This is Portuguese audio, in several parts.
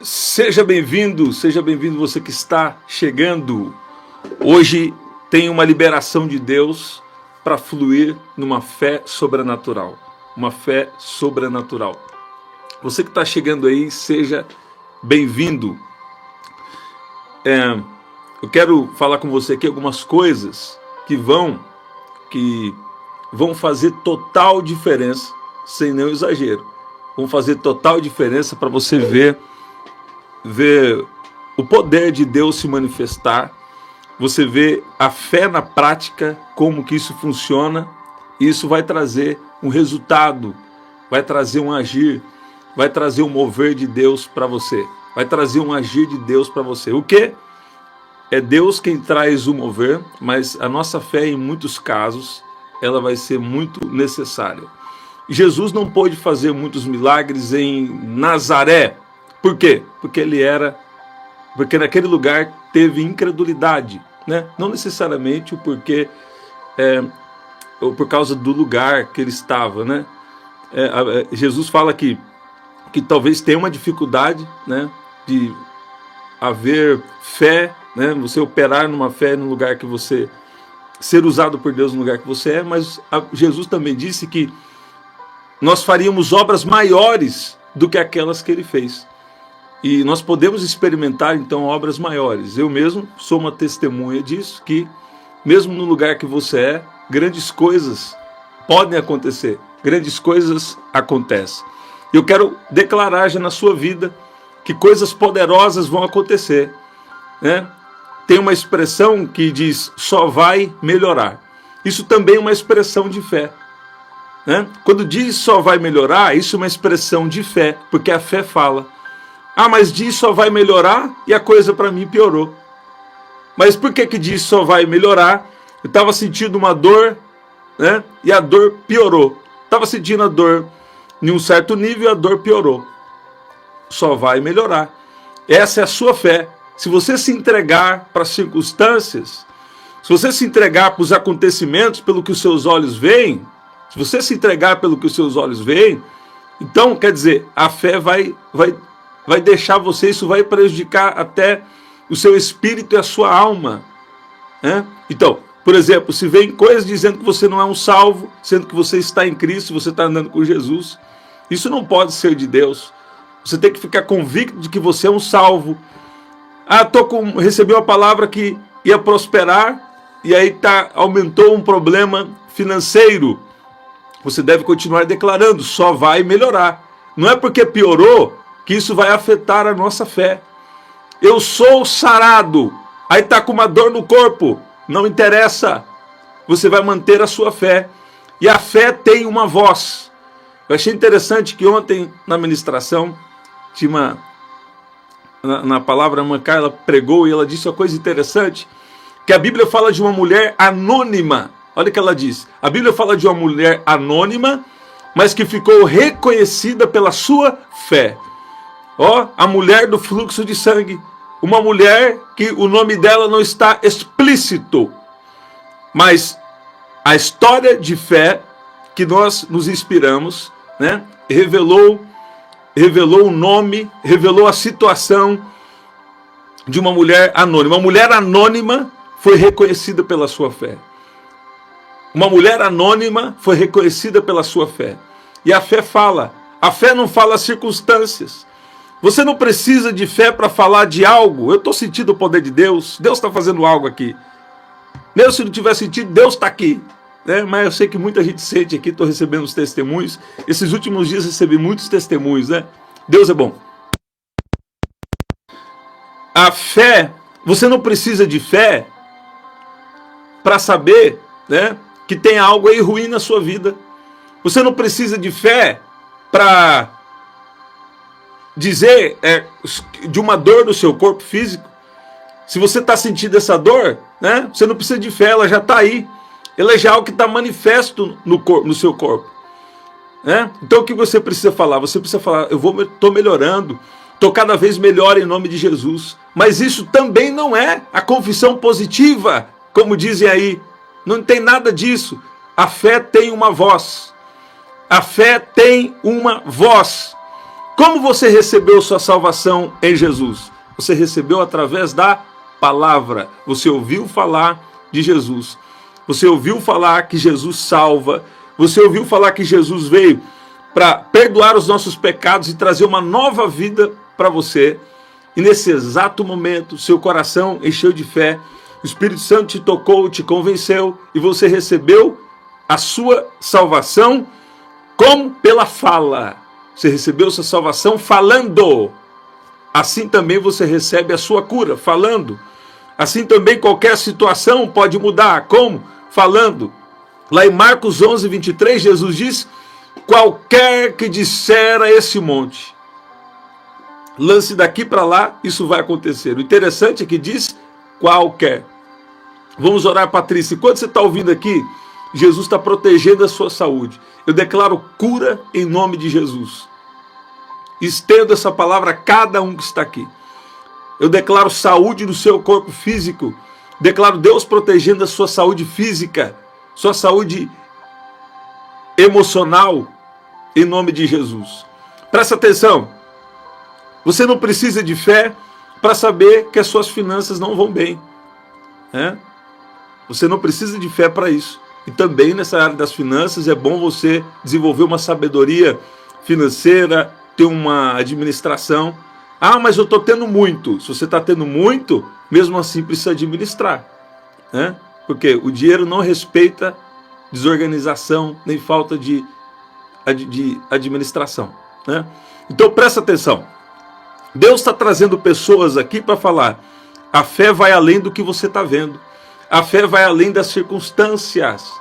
Seja bem-vindo você que está chegando. Hoje tem uma liberação de Deus para fluir numa fé sobrenatural. Uma fé sobrenatural. Você que está chegando aí, seja bem-vindo. Eu quero falar com você aqui algumas coisas que vão fazer total diferença, sem nenhum exagero. Vão fazer total diferença para você ver o poder de Deus se manifestar, você vê a fé na prática, como que isso funciona, e isso vai trazer um resultado, vai trazer um agir, vai trazer um mover de Deus para você, vai trazer um agir de Deus para você. O que? É Deus quem traz o mover, mas a nossa fé, em muitos casos, ela vai ser muito necessária. Jesus não pôde fazer muitos milagres em Nazaré. Por quê? Porque naquele lugar teve incredulidade, né? Não necessariamente ou por causa do lugar que ele estava, né? Jesus fala que talvez tenha uma dificuldade, né, de haver fé, né? Você operar numa fé no lugar que você, ser usado por Deus no lugar que você é, mas Jesus também disse que nós faríamos obras maiores do que aquelas que ele fez. E nós podemos experimentar, então, obras maiores. Eu mesmo sou uma testemunha disso, que mesmo no lugar que você é, grandes coisas podem acontecer. Grandes coisas acontecem. Eu quero declarar já na sua vida que coisas poderosas vão acontecer, né? Tem uma expressão que diz, só vai melhorar. Isso também é uma expressão de fé, né? Quando diz só vai melhorar, isso é uma expressão de fé, porque a fé fala. Ah, mas diz só vai melhorar e a coisa para mim piorou. Mas por que diz só vai melhorar? Eu estava sentindo uma dor, né? E a dor piorou. Estava sentindo a dor em um certo nível e a dor piorou. Só vai melhorar. Essa é a sua fé. Se você se entregar para as circunstâncias, se você se entregar para os acontecimentos, pelo que os seus olhos veem, se você se entregar pelo que os seus olhos veem, então, quer dizer, a fé vai deixar você, isso vai prejudicar até o seu espírito e a sua alma, né? Então, por exemplo, se vem coisas dizendo que você não é um salvo, sendo que você está em Cristo, você está andando com Jesus, isso não pode ser de Deus. Você tem que ficar convicto de que você é um salvo. Ah, recebi uma palavra que ia prosperar, e aí aumentou um problema financeiro. Você deve continuar declarando, só vai melhorar. Não é porque piorou que isso vai afetar a nossa fé. Eu sou sarado, aí está com uma dor no corpo, não interessa, você vai manter a sua fé, e a fé tem uma voz. Eu achei interessante que ontem na ministração, na palavra Mancá, ela pregou e ela disse uma coisa interessante, que a Bíblia fala de uma mulher anônima. Olha o que ela diz, a Bíblia fala de uma mulher anônima, mas que ficou reconhecida pela sua fé. A mulher do fluxo de sangue, uma mulher que o nome dela não está explícito, mas a história de fé que nós nos inspiramos, né, revelou o nome, revelou a situação de uma mulher anônima. Uma mulher anônima foi reconhecida pela sua fé. Uma mulher anônima foi reconhecida pela sua fé. E a fé fala. A fé não fala as circunstâncias. Você não precisa de fé para falar de algo. Eu estou sentindo o poder de Deus. Deus está fazendo algo aqui. Mesmo se não tiver sentido, Deus está aqui, né? Mas eu sei que muita gente sente aqui. Estou recebendo os testemunhos. Esses últimos dias recebi muitos testemunhos, né? Deus é bom. A fé, você não precisa de fé para saber, né, que tem algo aí ruim na sua vida. Você não precisa de fé para dizer de uma dor no seu corpo físico. Se você está sentindo essa dor, né, você não precisa de fé, ela já está aí. Ela já é algo que está manifesto no seu corpo, né? Então o que você precisa falar? Você precisa falar, estou melhorando, estou cada vez melhor em nome de Jesus. Mas isso também não é a confissão positiva, como dizem aí. Não tem nada disso. A fé tem uma voz. A fé tem uma voz. Como você recebeu sua salvação em Jesus? Você recebeu através da palavra. Você ouviu falar de Jesus. Você ouviu falar que Jesus salva. Você ouviu falar que Jesus veio para perdoar os nossos pecados e trazer uma nova vida para você. E nesse exato momento, seu coração encheu de fé, o Espírito Santo te tocou, te convenceu e você recebeu a sua salvação como? Pela fala. Você recebeu sua salvação falando. Assim também você recebe a sua cura, falando. Assim também qualquer situação pode mudar. Como? Falando. Lá em Marcos 11, 23, Jesus diz: qualquer que disser a esse monte, lance daqui para lá, isso vai acontecer. O interessante é que diz qualquer. Vamos orar, Patrícia. Enquanto você está ouvindo aqui, Jesus está protegendo a sua saúde. Eu declaro cura em nome de Jesus. Estendo essa palavra a cada um que está aqui. Eu declaro saúde no seu corpo físico. Declaro Deus protegendo a sua saúde física, sua saúde emocional, em nome de Jesus. Presta atenção. Você não precisa de fé para saber que as suas finanças não vão bem. Você não precisa de fé para isso. E também nessa área das finanças é bom você desenvolver uma sabedoria financeira, ter uma administração. Ah, mas eu estou tendo muito. Se você está tendo muito, mesmo assim precisa administrar. Porque o dinheiro não respeita desorganização, nem falta de administração. Então presta atenção. Deus está trazendo pessoas aqui para falar: a fé vai além do que você está vendo. A fé vai além das circunstâncias.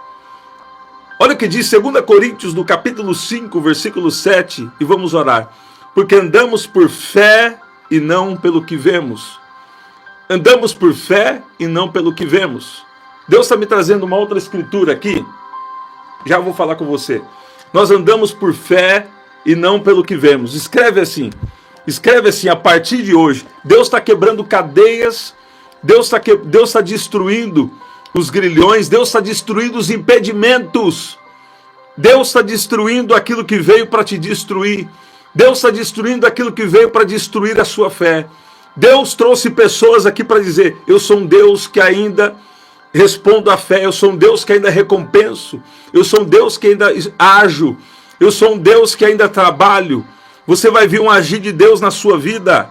Olha o que diz 2 Coríntios, no capítulo 5, versículo 7, e vamos orar. Porque andamos por fé e não pelo que vemos. Andamos por fé e não pelo que vemos. Deus está me trazendo uma outra escritura aqui. Já vou falar com você. Nós andamos por fé e não pelo que vemos. Escreve assim, a partir de hoje. Deus está quebrando cadeias. Deus está destruindo os grilhões. Deus está destruindo os impedimentos. Deus está destruindo aquilo que veio para te destruir. Deus está destruindo aquilo que veio para destruir a sua fé. Deus trouxe pessoas aqui para dizer: eu sou um Deus que ainda respondo à fé. Eu sou um Deus que ainda recompenso. Eu sou um Deus que ainda ajo. Eu sou um Deus que ainda trabalho. Você vai ver um agir de Deus na sua vida.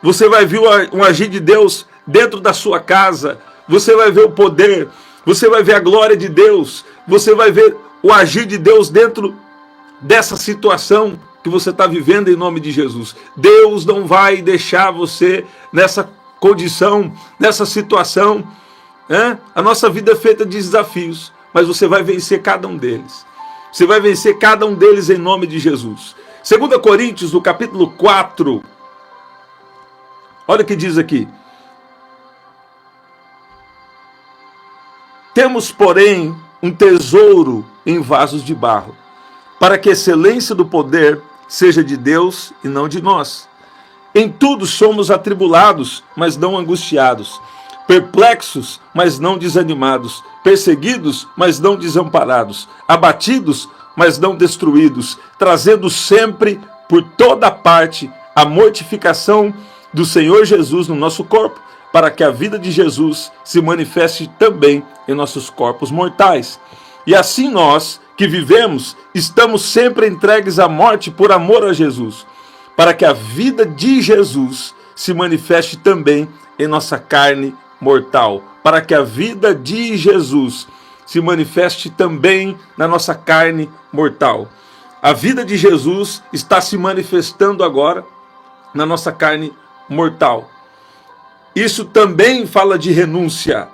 Você vai ver um agir de Deus dentro da sua casa. Você vai ver o poder. Você vai ver a glória de Deus. Você vai ver o agir de Deus dentro dessa situação que você está vivendo, em nome de Jesus. Deus não vai deixar você nessa condição, nessa situação. A nossa vida é feita de desafios, mas você vai vencer cada um deles. Você vai vencer cada um deles em nome de Jesus. 2 Coríntios, no capítulo 4, olha o que diz aqui. Temos, porém, um tesouro em vasos de barro, para que a excelência do poder seja de Deus e não de nós. Em tudo somos atribulados, mas não angustiados, perplexos, mas não desanimados, perseguidos, mas não desamparados, abatidos, mas não destruídos, trazendo sempre por toda parte a mortificação do Senhor Jesus no nosso corpo, para que a vida de Jesus se manifeste também em nossos corpos mortais. E assim nós, que vivemos, estamos sempre entregues à morte por amor a Jesus, para que a vida de Jesus se manifeste também em nossa carne mortal, para que a vida de Jesus se manifeste também na nossa carne mortal. A vida de Jesus está se manifestando agora na nossa carne mortal. Isso também fala de renúncia,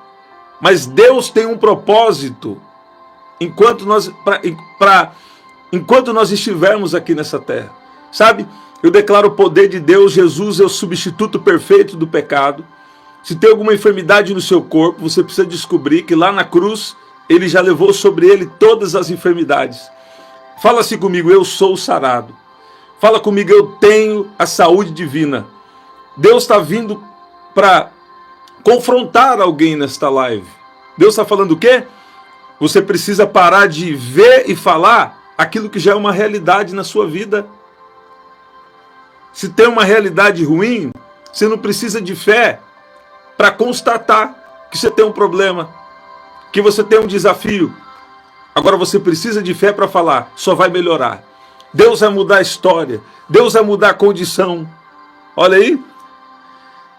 mas Deus tem um propósito enquanto nós estivermos aqui nessa terra. Sabe, eu declaro o poder de Deus. Jesus é o substituto perfeito do pecado. Se tem alguma enfermidade no seu corpo, você precisa descobrir que lá na cruz Ele já levou sobre Ele todas as enfermidades. Fala assim comigo: eu sou sarado. Fala comigo: eu tenho a saúde divina. Deus está vindo para confrontar alguém nesta live. Deus está falando o quê? Você precisa parar de ver e falar aquilo que já é uma realidade na sua vida. Se tem uma realidade ruim, você não precisa de fé para constatar que você tem um problema, que você tem um desafio. Agora você precisa de fé para falar, só vai melhorar. Deus vai mudar a história, Deus vai mudar a condição. Olha aí.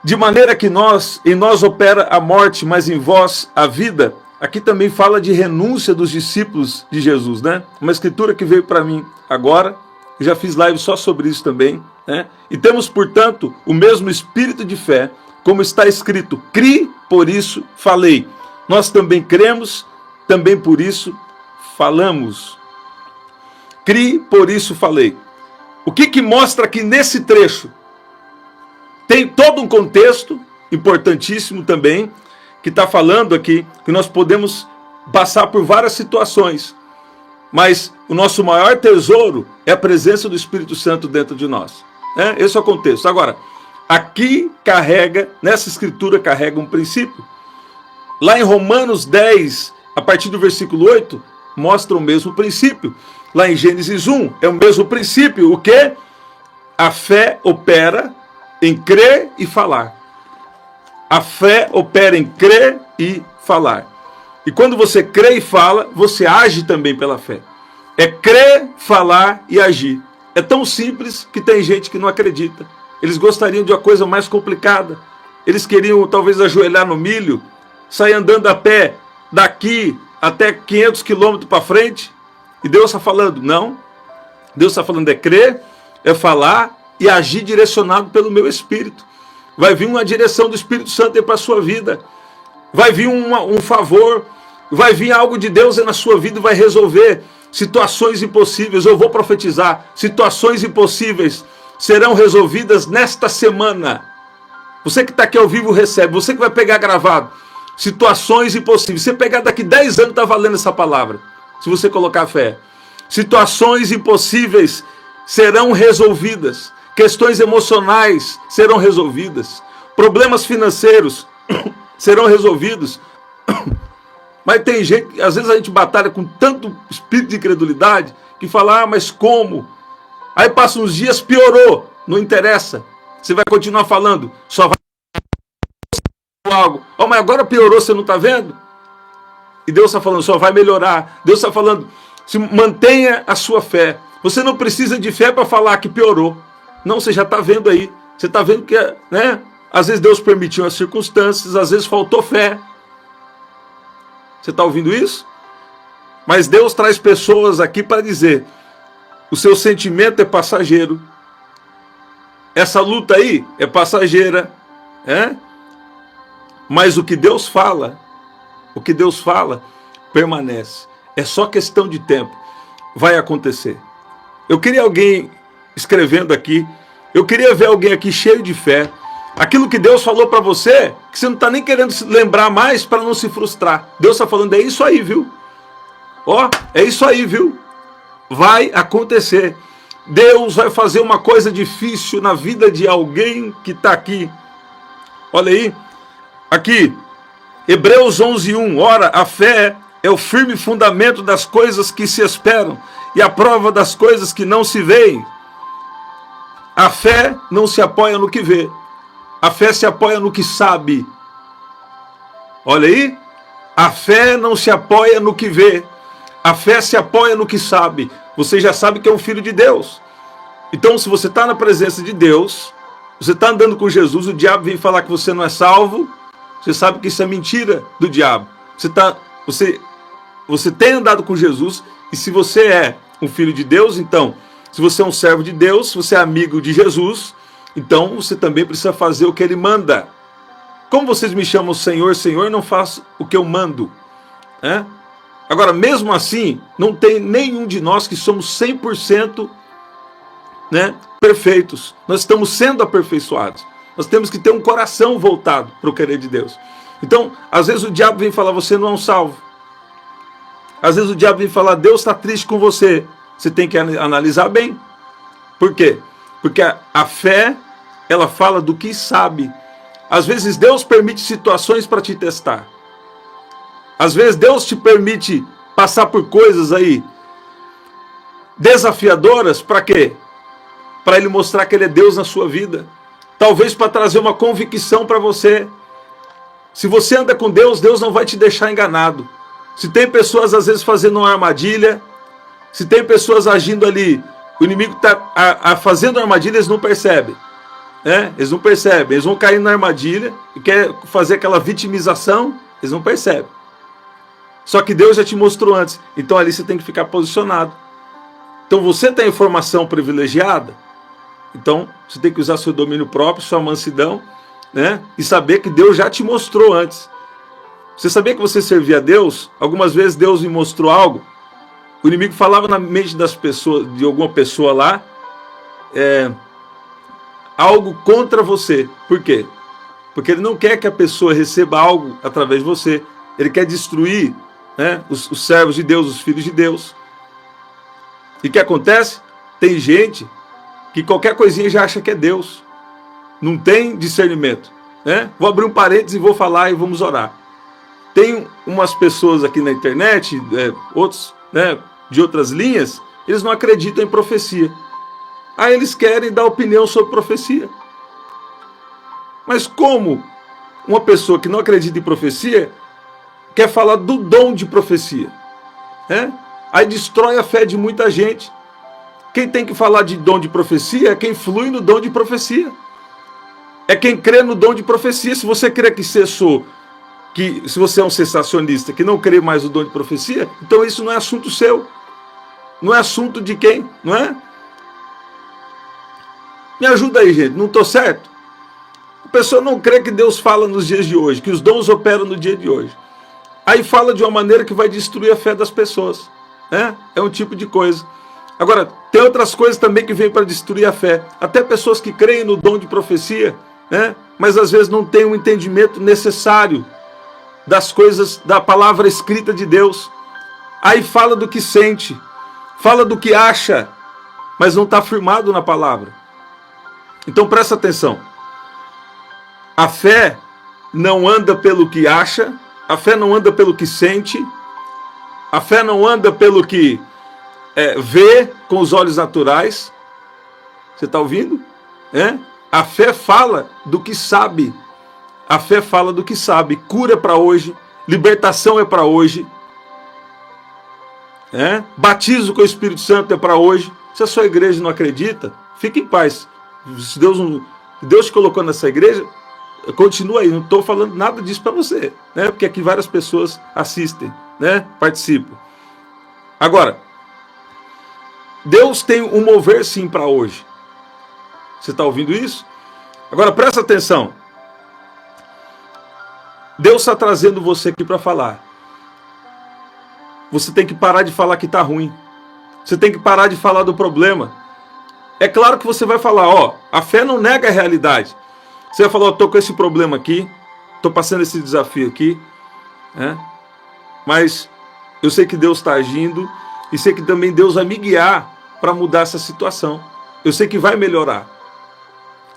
De maneira que em nós opera a morte, mas em vós a vida. Aqui também fala de renúncia dos discípulos de Jesus, né? Uma escritura que veio para mim agora. Eu já fiz live só sobre isso também, né? E temos, portanto, o mesmo espírito de fé, como está escrito: cri, por isso falei. Nós também cremos, também por isso falamos. Cri, por isso falei. O que mostra aqui nesse trecho? Tem todo um contexto importantíssimo também, que está falando aqui que nós podemos passar por várias situações, mas o nosso maior tesouro é a presença do Espírito Santo dentro de nós. Esse é o contexto. Agora, aqui nessa escritura carrega um princípio. Lá em Romanos 10, a partir do versículo 8, mostra o mesmo princípio. Lá em Gênesis 1, é o mesmo princípio. O quê? A fé opera em crer e falar. A fé opera em crer e falar. E quando você crê e fala, você age também pela fé. É crer, falar e agir. É tão simples que tem gente que não acredita. Eles gostariam de uma coisa mais complicada. Eles queriam talvez ajoelhar no milho, sair andando a pé daqui até 500 quilômetros para frente. E Deus está falando, não. Deus está falando é crer, é falar e agir direcionado pelo meu Espírito. Vai vir uma direção do Espírito Santo para a sua vida. Vai vir um favor. Vai vir algo de Deus na sua vida e vai resolver situações impossíveis. Eu vou profetizar. Situações impossíveis serão resolvidas nesta semana. Você que está aqui ao vivo recebe. Você que vai pegar gravado. Situações impossíveis. Você pegar daqui 10 anos está valendo essa palavra. Se você colocar fé. Situações impossíveis serão resolvidas. Questões emocionais serão resolvidas. Problemas financeiros serão resolvidos. Mas tem gente, às vezes a gente batalha com tanto espírito de incredulidade, que fala, mas como? Aí passa uns dias, piorou. Não interessa. Você vai continuar falando. Só vai algo. Mas agora piorou, você não está vendo? E Deus está falando, só vai melhorar. Deus está falando, mantenha a sua fé. Você não precisa de fé para falar que piorou. Não, você já está vendo aí. Você está vendo que, né? Às vezes Deus permitiu as circunstâncias, às vezes faltou fé. Você está ouvindo isso? Mas Deus traz pessoas aqui para dizer, o seu sentimento é passageiro. Essa luta aí é passageira. Mas o que Deus fala permanece. É só questão de tempo. Vai acontecer. Eu queria alguém escrevendo aqui. Eu queria ver alguém aqui cheio de fé. Aquilo que Deus falou para você, que você não está nem querendo se lembrar mais para não se frustrar. Deus está falando, é isso aí, viu? É isso aí, viu? Vai acontecer. Deus vai fazer uma coisa difícil na vida de alguém que está aqui. Olha aí. Aqui, Hebreus 11:1. Ora, a fé é o firme fundamento das coisas que se esperam e a prova das coisas que não se veem. A fé não se apoia no que vê. A fé se apoia no que sabe. Olha aí. A fé não se apoia no que vê. A fé se apoia no que sabe. Você já sabe que é um filho de Deus. Então, se você está na presença de Deus, você está andando com Jesus, o diabo vem falar que você não é salvo, você sabe que isso é mentira do diabo. Você tem andado com Jesus, e se você é um filho de Deus, então, se você é um servo de Deus, se você é amigo de Jesus, então você também precisa fazer o que ele manda. Como vocês me chamam Senhor, Senhor, não faço o que eu mando. Agora, mesmo assim, não tem nenhum de nós que somos 100% perfeitos. Nós estamos sendo aperfeiçoados. Nós temos que ter um coração voltado para o querer de Deus. Então, às vezes o diabo vem falar, você não é um salvo. Às vezes o diabo vem falar, Deus está triste com você. Você tem que analisar bem. Por quê? Porque a fé, ela fala do que sabe. Às vezes Deus permite situações para te testar. Às vezes Deus te permite passar por coisas aí desafiadoras, para quê? para Ele mostrar que Ele é Deus na sua vida. Talvez para trazer uma convicção para você. Se você anda com Deus, Deus não vai te deixar enganado. Se tem pessoas às vezes fazendo uma armadilha, se tem pessoas agindo ali, o inimigo está fazendo armadilha, eles não percebem. Eles não percebem, eles vão cair na armadilha e quer fazer aquela vitimização, eles não percebem. Só que Deus já te mostrou antes, então ali você tem que ficar posicionado. Então você tem informação privilegiada, então você tem que usar seu domínio próprio, sua mansidão, e saber que Deus já te mostrou antes. Você sabia que você servia a Deus? Algumas vezes Deus me mostrou algo, o inimigo falava na mente das pessoas, de alguma pessoa lá, algo contra você. Por quê? Porque ele não quer que a pessoa receba algo através de você. Ele quer destruir os servos de Deus, os filhos de Deus. E o que acontece? Tem gente que qualquer coisinha já acha que é Deus. Não tem discernimento. Vou abrir um parênteses e vou falar e vamos orar. Tem umas pessoas aqui na internet, outros de outras linhas, eles não acreditam em profecia. Aí eles querem dar opinião sobre profecia. Mas como uma pessoa que não acredita em profecia quer falar do dom de profecia? Aí destrói a fé de muita gente. Quem tem que falar de dom de profecia é quem flui no dom de profecia. É quem crê no dom de profecia. Se você crê que se você é um cessacionista que não crê mais no dom de profecia, então isso não é assunto seu. Não é assunto de quem? Não é? Me ajuda aí, gente. Não estou certo? A pessoa não crê que Deus fala nos dias de hoje, que os dons operam no dia de hoje. Aí fala de uma maneira que vai destruir a fé das pessoas. É um tipo de coisa. Agora, tem outras coisas também que vêm para destruir a fé. Até pessoas que creem no dom de profecia, mas às vezes não têm o entendimento necessário das coisas, da palavra escrita de Deus. Aí fala do que sente, fala do que acha, mas não está firmado na palavra. Então presta atenção. A fé não anda pelo que acha, a fé não anda pelo que sente, a fé não anda pelo que vê com os olhos naturais. Você está ouvindo? A fé fala do que sabe. A fé fala do que sabe. Cura é para hoje, libertação é para hoje, batismo com o Espírito Santo é para hoje. Se a sua igreja não acredita, fique em paz. Se Deus te colocou nessa igreja, continua aí. Não estou falando nada disso para você, porque aqui várias pessoas assistem, participam. Agora, Deus tem um mover sim para hoje. Você está ouvindo isso? Agora presta atenção. Deus está trazendo você aqui para falar. Você tem que parar de falar que está ruim. Você tem que parar de falar do problema. É claro que você vai falar, a fé não nega a realidade. Você vai falar, estou com esse problema aqui, estou passando esse desafio aqui, mas eu sei que Deus está agindo e sei que também Deus vai me guiar para mudar essa situação. Eu sei que vai melhorar.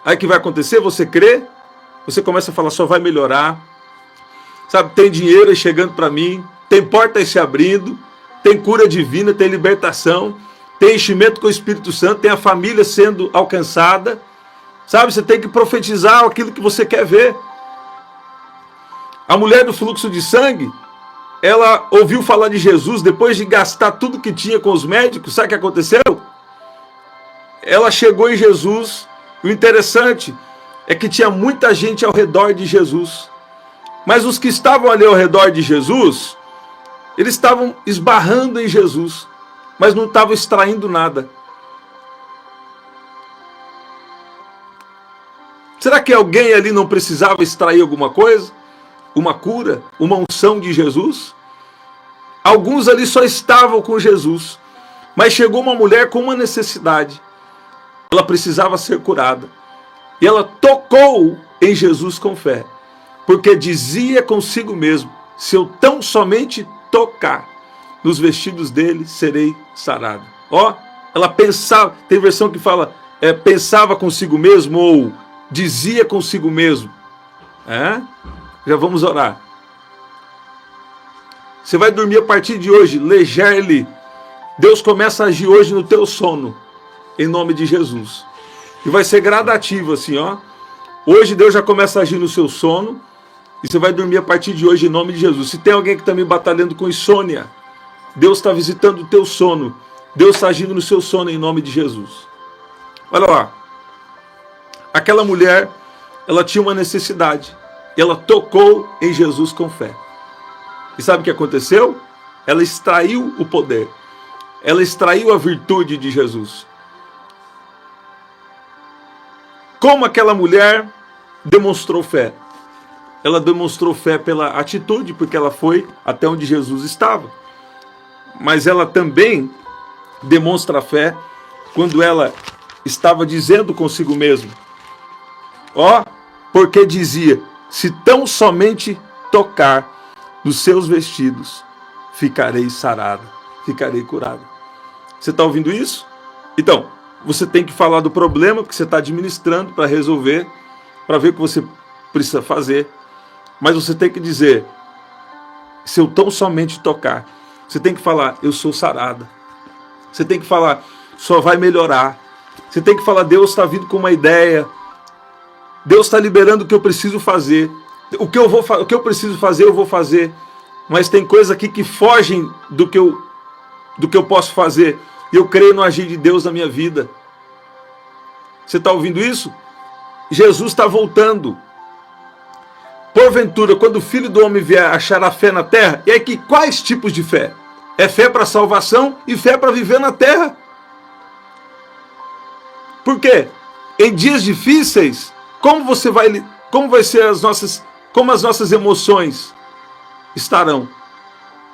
Aí o que vai acontecer? Você crê, você começa a falar, só vai melhorar. Sabe, tem dinheiro aí chegando para mim, tem portas se abrindo, tem cura divina, tem libertação, tem enchimento com o Espírito Santo, tem a família sendo alcançada. Sabe, você tem que profetizar aquilo que você quer ver. A mulher do fluxo de sangue, ela ouviu falar de Jesus depois de gastar tudo que tinha com os médicos. Sabe o que aconteceu? Ela chegou em Jesus. O interessante é que tinha muita gente ao redor de Jesus. Mas os que estavam ali ao redor de Jesus, eles estavam esbarrando em Jesus, mas não estavam extraindo nada. Será que alguém ali não precisava extrair alguma coisa? Uma cura? Uma unção de Jesus? Alguns ali só estavam com Jesus, mas chegou uma mulher com uma necessidade. Ela precisava ser curada. E ela tocou em Jesus com fé. Porque dizia consigo mesmo, se eu tão somente tocar nos vestidos dele, serei sarado. Ela pensava, tem versão que fala, pensava consigo mesmo, ou dizia consigo mesmo. Já vamos orar. Você vai dormir a partir de hoje, leger-lhe. Deus começa a agir hoje no teu sono, em nome de Jesus. E vai ser gradativo assim, ó. Hoje Deus já começa a agir no seu sono. E você vai dormir a partir de hoje em nome de Jesus. Se tem alguém que está me batalhando com insônia, Deus está visitando o teu sono. Deus está agindo no seu sono em nome de Jesus. Olha lá. Aquela mulher, ela tinha uma necessidade. E ela tocou em Jesus com fé. E sabe o que aconteceu? Ela extraiu o poder. Ela extraiu a virtude de Jesus. Como aquela mulher demonstrou fé? Ela demonstrou fé pela atitude, porque ela foi até onde Jesus estava. Mas ela também demonstra fé quando ela estava dizendo consigo mesma. Ó, porque dizia, se tão somente tocar nos seus vestidos, ficarei sarada, ficarei curada. Você está ouvindo isso? Então, você tem que falar do problema que você está administrando para resolver, para ver o que você precisa fazer. Mas você tem que dizer, se eu tão somente tocar. Você tem que falar, eu sou sarada. Você tem que falar, só vai melhorar. Você tem que falar, Deus está vindo com uma ideia. Deus está liberando o que eu preciso fazer. O que eu preciso fazer, eu vou fazer. Mas tem coisas aqui que fogem do que eu posso fazer. E eu creio no agir de Deus na minha vida. Você está ouvindo isso? Jesus está voltando. Porventura, quando o Filho do Homem vier, achará fé na terra? E aí, quais tipos de fé? É fé para salvação e fé para viver na terra. Por quê? Em dias difíceis, como as nossas emoções estarão?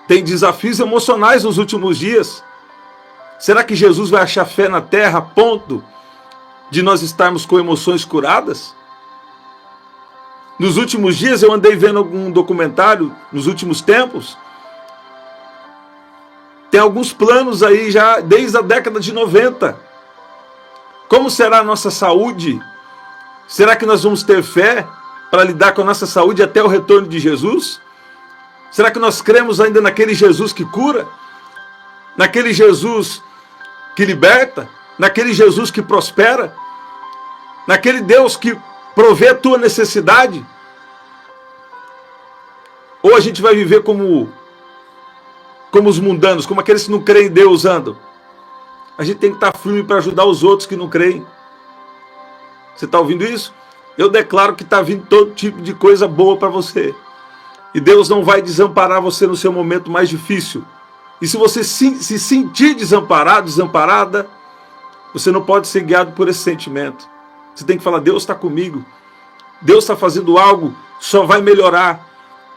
Tem desafios emocionais nos últimos dias. Será que Jesus vai achar fé na terra a ponto de nós estarmos com emoções curadas? Nos últimos dias eu andei vendo algum documentário, nos últimos tempos. Tem alguns planos aí já desde a década de 90. Como será a nossa saúde? Será que nós vamos ter fé para lidar com a nossa saúde até o retorno de Jesus? Será que nós cremos ainda naquele Jesus que cura? Naquele Jesus que liberta? Naquele Jesus que prospera? Naquele Deus que provê a tua necessidade? Ou a gente vai viver como os mundanos, como aqueles que não creem em Deus andam? A gente tem que estar firme para ajudar os outros que não creem. Você está ouvindo isso? Eu declaro que está vindo todo tipo de coisa boa para você. E Deus não vai desamparar você no seu momento mais difícil. E se você se sentir desamparado, desamparada, você não pode ser guiado por esse sentimento. Você tem que falar, Deus está comigo. Deus está fazendo algo, só vai melhorar.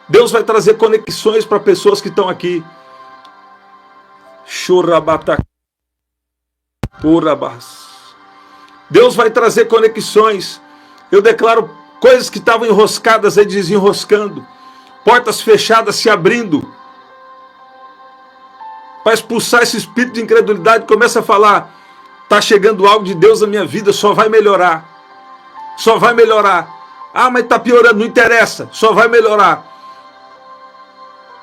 Deus vai trazer conexões para pessoas que estão aqui. Deus vai trazer conexões. Eu declaro coisas que estavam enroscadas aí desenroscando. Portas fechadas se abrindo. Para expulsar esse espírito de incredulidade, começa a falar, está chegando algo de Deus na minha vida, só vai melhorar. Só vai melhorar. Ah, mas está piorando, não interessa, só vai melhorar.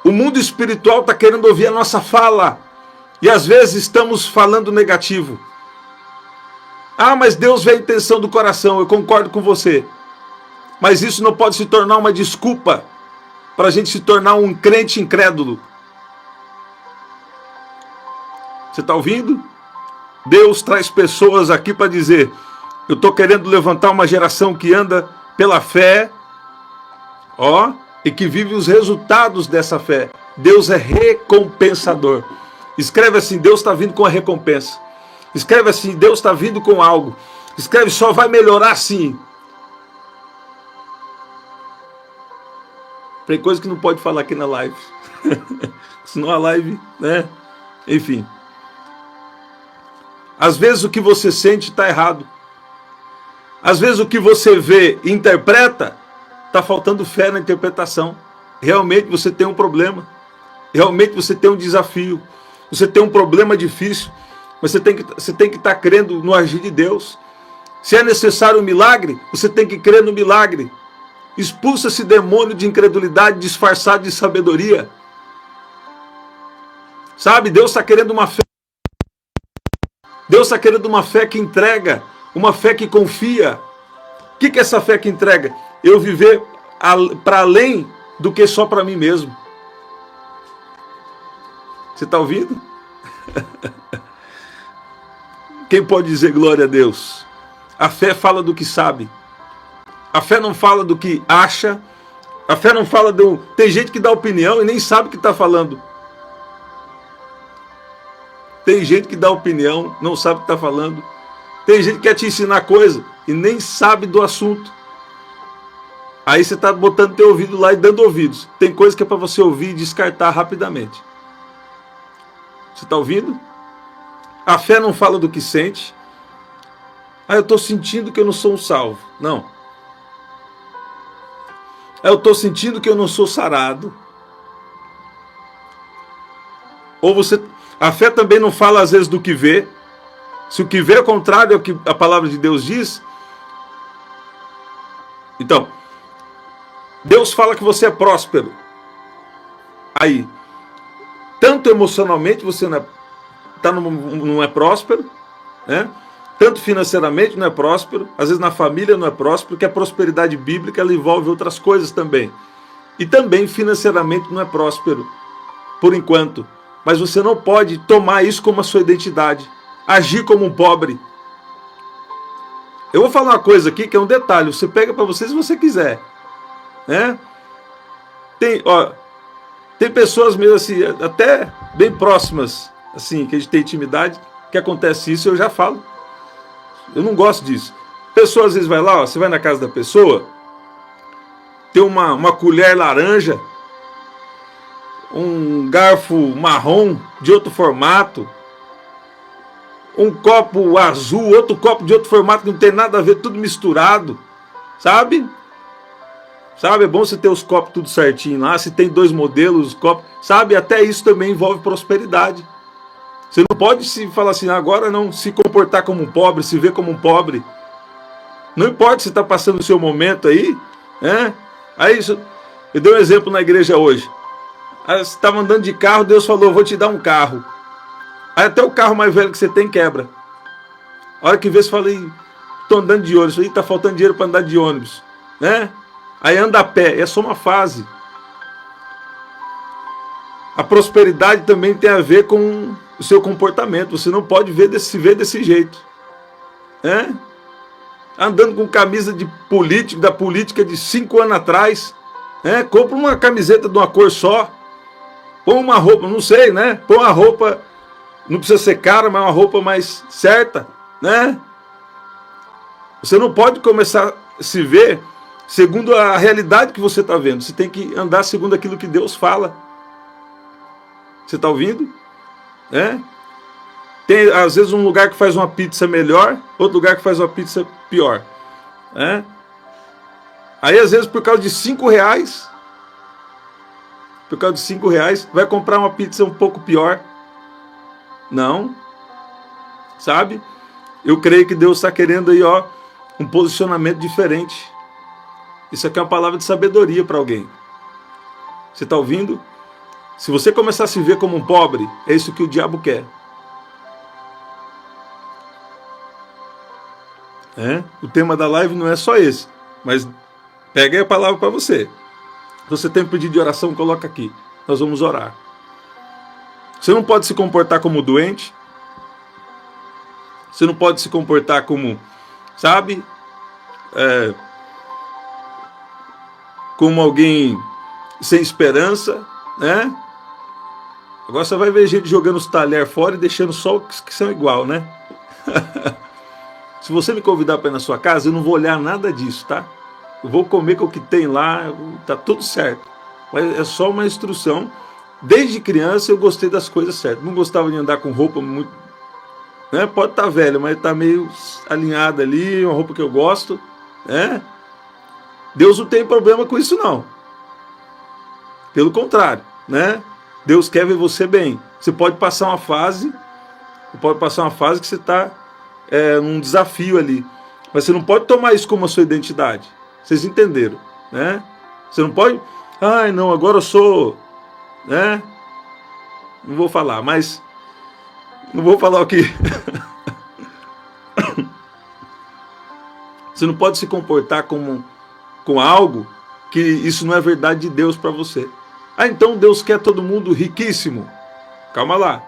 O mundo espiritual está querendo ouvir a nossa fala. E às vezes estamos falando negativo. Ah, mas Deus vê a intenção do coração, eu concordo com você. Mas isso não pode se tornar uma desculpa para a gente se tornar um crente incrédulo. Você está ouvindo? Deus traz pessoas aqui para dizer, eu estou querendo levantar uma geração que anda pela fé, ó, e que vive os resultados dessa fé. Deus é recompensador. Escreve assim, Deus está vindo com a recompensa. Escreve assim, Deus está vindo com algo. Escreve, só vai melhorar sim. Tem coisa que não pode falar aqui na live. Senão a live, né? Enfim. Às vezes o que você sente está errado. Às vezes o que você vê e interpreta, está faltando fé na interpretação. Realmente você tem um problema. Realmente você tem um desafio. Você tem um problema difícil. Mas você tem que estar crendo no agir de Deus. Se é necessário um milagre, você tem que crer no milagre. Expulsa esse demônio de incredulidade disfarçado de sabedoria. Sabe, Deus está querendo uma fé. Deus está querendo uma fé que entrega Uma fé que confia. O que é essa fé que entrega? Eu viver para além do que só para mim mesmo. Você está ouvindo? Quem pode dizer glória a Deus? A fé fala do que sabe. A fé não fala do que acha. A fé não fala do... Tem gente que dá opinião e nem sabe o que está falando. Tem gente que dá opinião, não sabe o que está falando. Tem gente que quer te ensinar coisa e nem sabe do assunto. Aí você está botando teu ouvido lá e dando ouvidos. Tem coisa que é para você ouvir e descartar rapidamente. Você está ouvindo? A fé não fala do que sente. Ah, eu estou sentindo que eu não sou um salvo. Não. Ah, eu estou sentindo que eu não sou sarado. Ou você... A fé também não fala às vezes do que vê. Se o que vê é contrário ao que a palavra de Deus diz. Então, Deus fala que você é próspero. Aí, tanto emocionalmente você não é próspero, né? Tanto financeiramente não é próspero, às vezes na família não é próspero, porque a prosperidade bíblica ela envolve outras coisas também. E também financeiramente não é próspero, por enquanto. Mas você não pode tomar isso como a sua identidade, agir como um pobre. Eu vou falar uma coisa aqui que é um detalhe, você pega para você se você quiser, né? Tem pessoas mesmo assim, até bem próximas, assim, que a gente tem intimidade, que acontece isso, eu já falo. Eu não gosto disso. Pessoa às vezes vai lá, você vai na casa da pessoa, tem uma colher laranja, um garfo marrom de outro formato, um copo azul, outro copo de outro formato que não tem nada a ver, tudo misturado, sabe? Sabe, é bom você ter os copos tudo certinho lá, se tem 2 modelos, os copos, sabe? Até isso também envolve prosperidade. Você não pode se falar assim, agora não se comportar como um pobre, se ver como um pobre. Não importa se está passando o seu momento aí, né? Aí, eu dei um exemplo na igreja hoje. Aí você estava andando de carro, Deus falou, vou te dar um carro. Aí até o carro mais velho que você tem quebra. A hora que vê, você fala, estou andando de ônibus, está faltando dinheiro para andar de ônibus, né? Aí anda a pé, é só uma fase. A prosperidade também tem a ver com o seu comportamento. Você não pode se ver desse jeito, né? Andando com camisa de político, da política de 5 anos atrás, né? Compra uma camiseta de uma cor só, põe uma roupa, não sei, né? Põe uma roupa, não precisa ser cara, mas uma roupa mais certa, né? Você não pode começar a se ver segundo a realidade que você está vendo. Você tem que andar segundo aquilo que Deus fala. Você está ouvindo? Tem às vezes um lugar que faz uma pizza melhor, outro lugar que faz uma pizza pior. Aí às vezes por causa de R$5, vai comprar uma pizza um pouco pior. Não. Sabe? Eu creio que Deus está querendo aí, um posicionamento diferente. Isso aqui é uma palavra de sabedoria para alguém. Você está ouvindo? Se você começar a se ver como um pobre, é isso que o diabo quer. O tema da live não é só esse, mas pega aí a palavra para você. Se você tem um pedido de oração, coloca aqui. Nós vamos orar. Você não pode se comportar como doente. Você não pode se comportar como, sabe? Como alguém sem esperança, né? Agora você vai ver gente jogando os talheres fora e deixando só os que são igual, né? Se você me convidar para ir na sua casa, eu não vou olhar nada disso, tá? Eu vou comer com o que tem lá, tá tudo certo. Mas é só uma instrução. Desde criança eu gostei das coisas certas. Não gostava de andar com roupa muito... né? Pode estar velha, mas está meio alinhada ali, uma roupa que eu gosto, né? Deus não tem problema com isso, não. Pelo contrário, né? Deus quer ver você bem. Você pode passar uma fase que você está num desafio ali. Mas você não pode tomar isso como a sua identidade. Vocês entenderam, né? Você não pode... ai, não, agora eu sou... né? Não vou falar, mas... não vou falar o que... Você não pode se comportar com algo que isso não é verdade de Deus para você. Ah, então Deus quer todo mundo riquíssimo. Calma lá.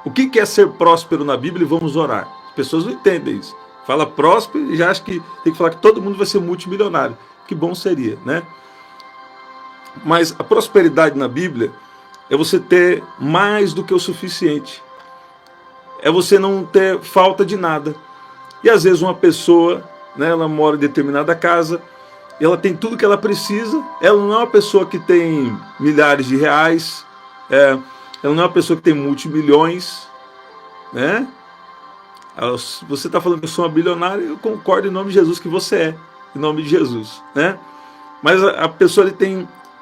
O que é ser próspero na Bíblia? E vamos orar. As pessoas não entendem isso. Fala próspero e já acha que tem que falar que todo mundo vai ser multimilionário. Que bom seria, né? Mas a prosperidade na Bíblia é você ter mais do que o suficiente. É você não ter falta de nada. E às vezes uma pessoa, né, ela mora em determinada casa, ela tem tudo que ela precisa, ela não é uma pessoa que tem milhares de reais, ela não é uma pessoa que tem multimilhões, né? Você está falando que eu sou uma bilionária, eu concordo em nome de Jesus que você é, em nome de Jesus, né? Mas a pessoa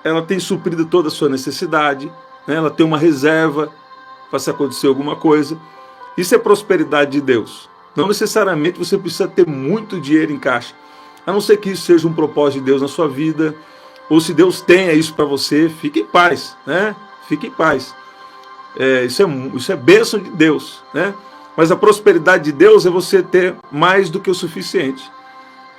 ela tem suprido toda a sua necessidade, né? Ela tem uma reserva para se acontecer alguma coisa. Isso é prosperidade de Deus. Não necessariamente você precisa ter muito dinheiro em caixa, a não ser que isso seja um propósito de Deus na sua vida, ou se Deus tenha isso para você, fique em paz, né? Fique em paz. Isso é bênção de Deus, né? Mas a prosperidade de Deus é você ter mais do que o suficiente.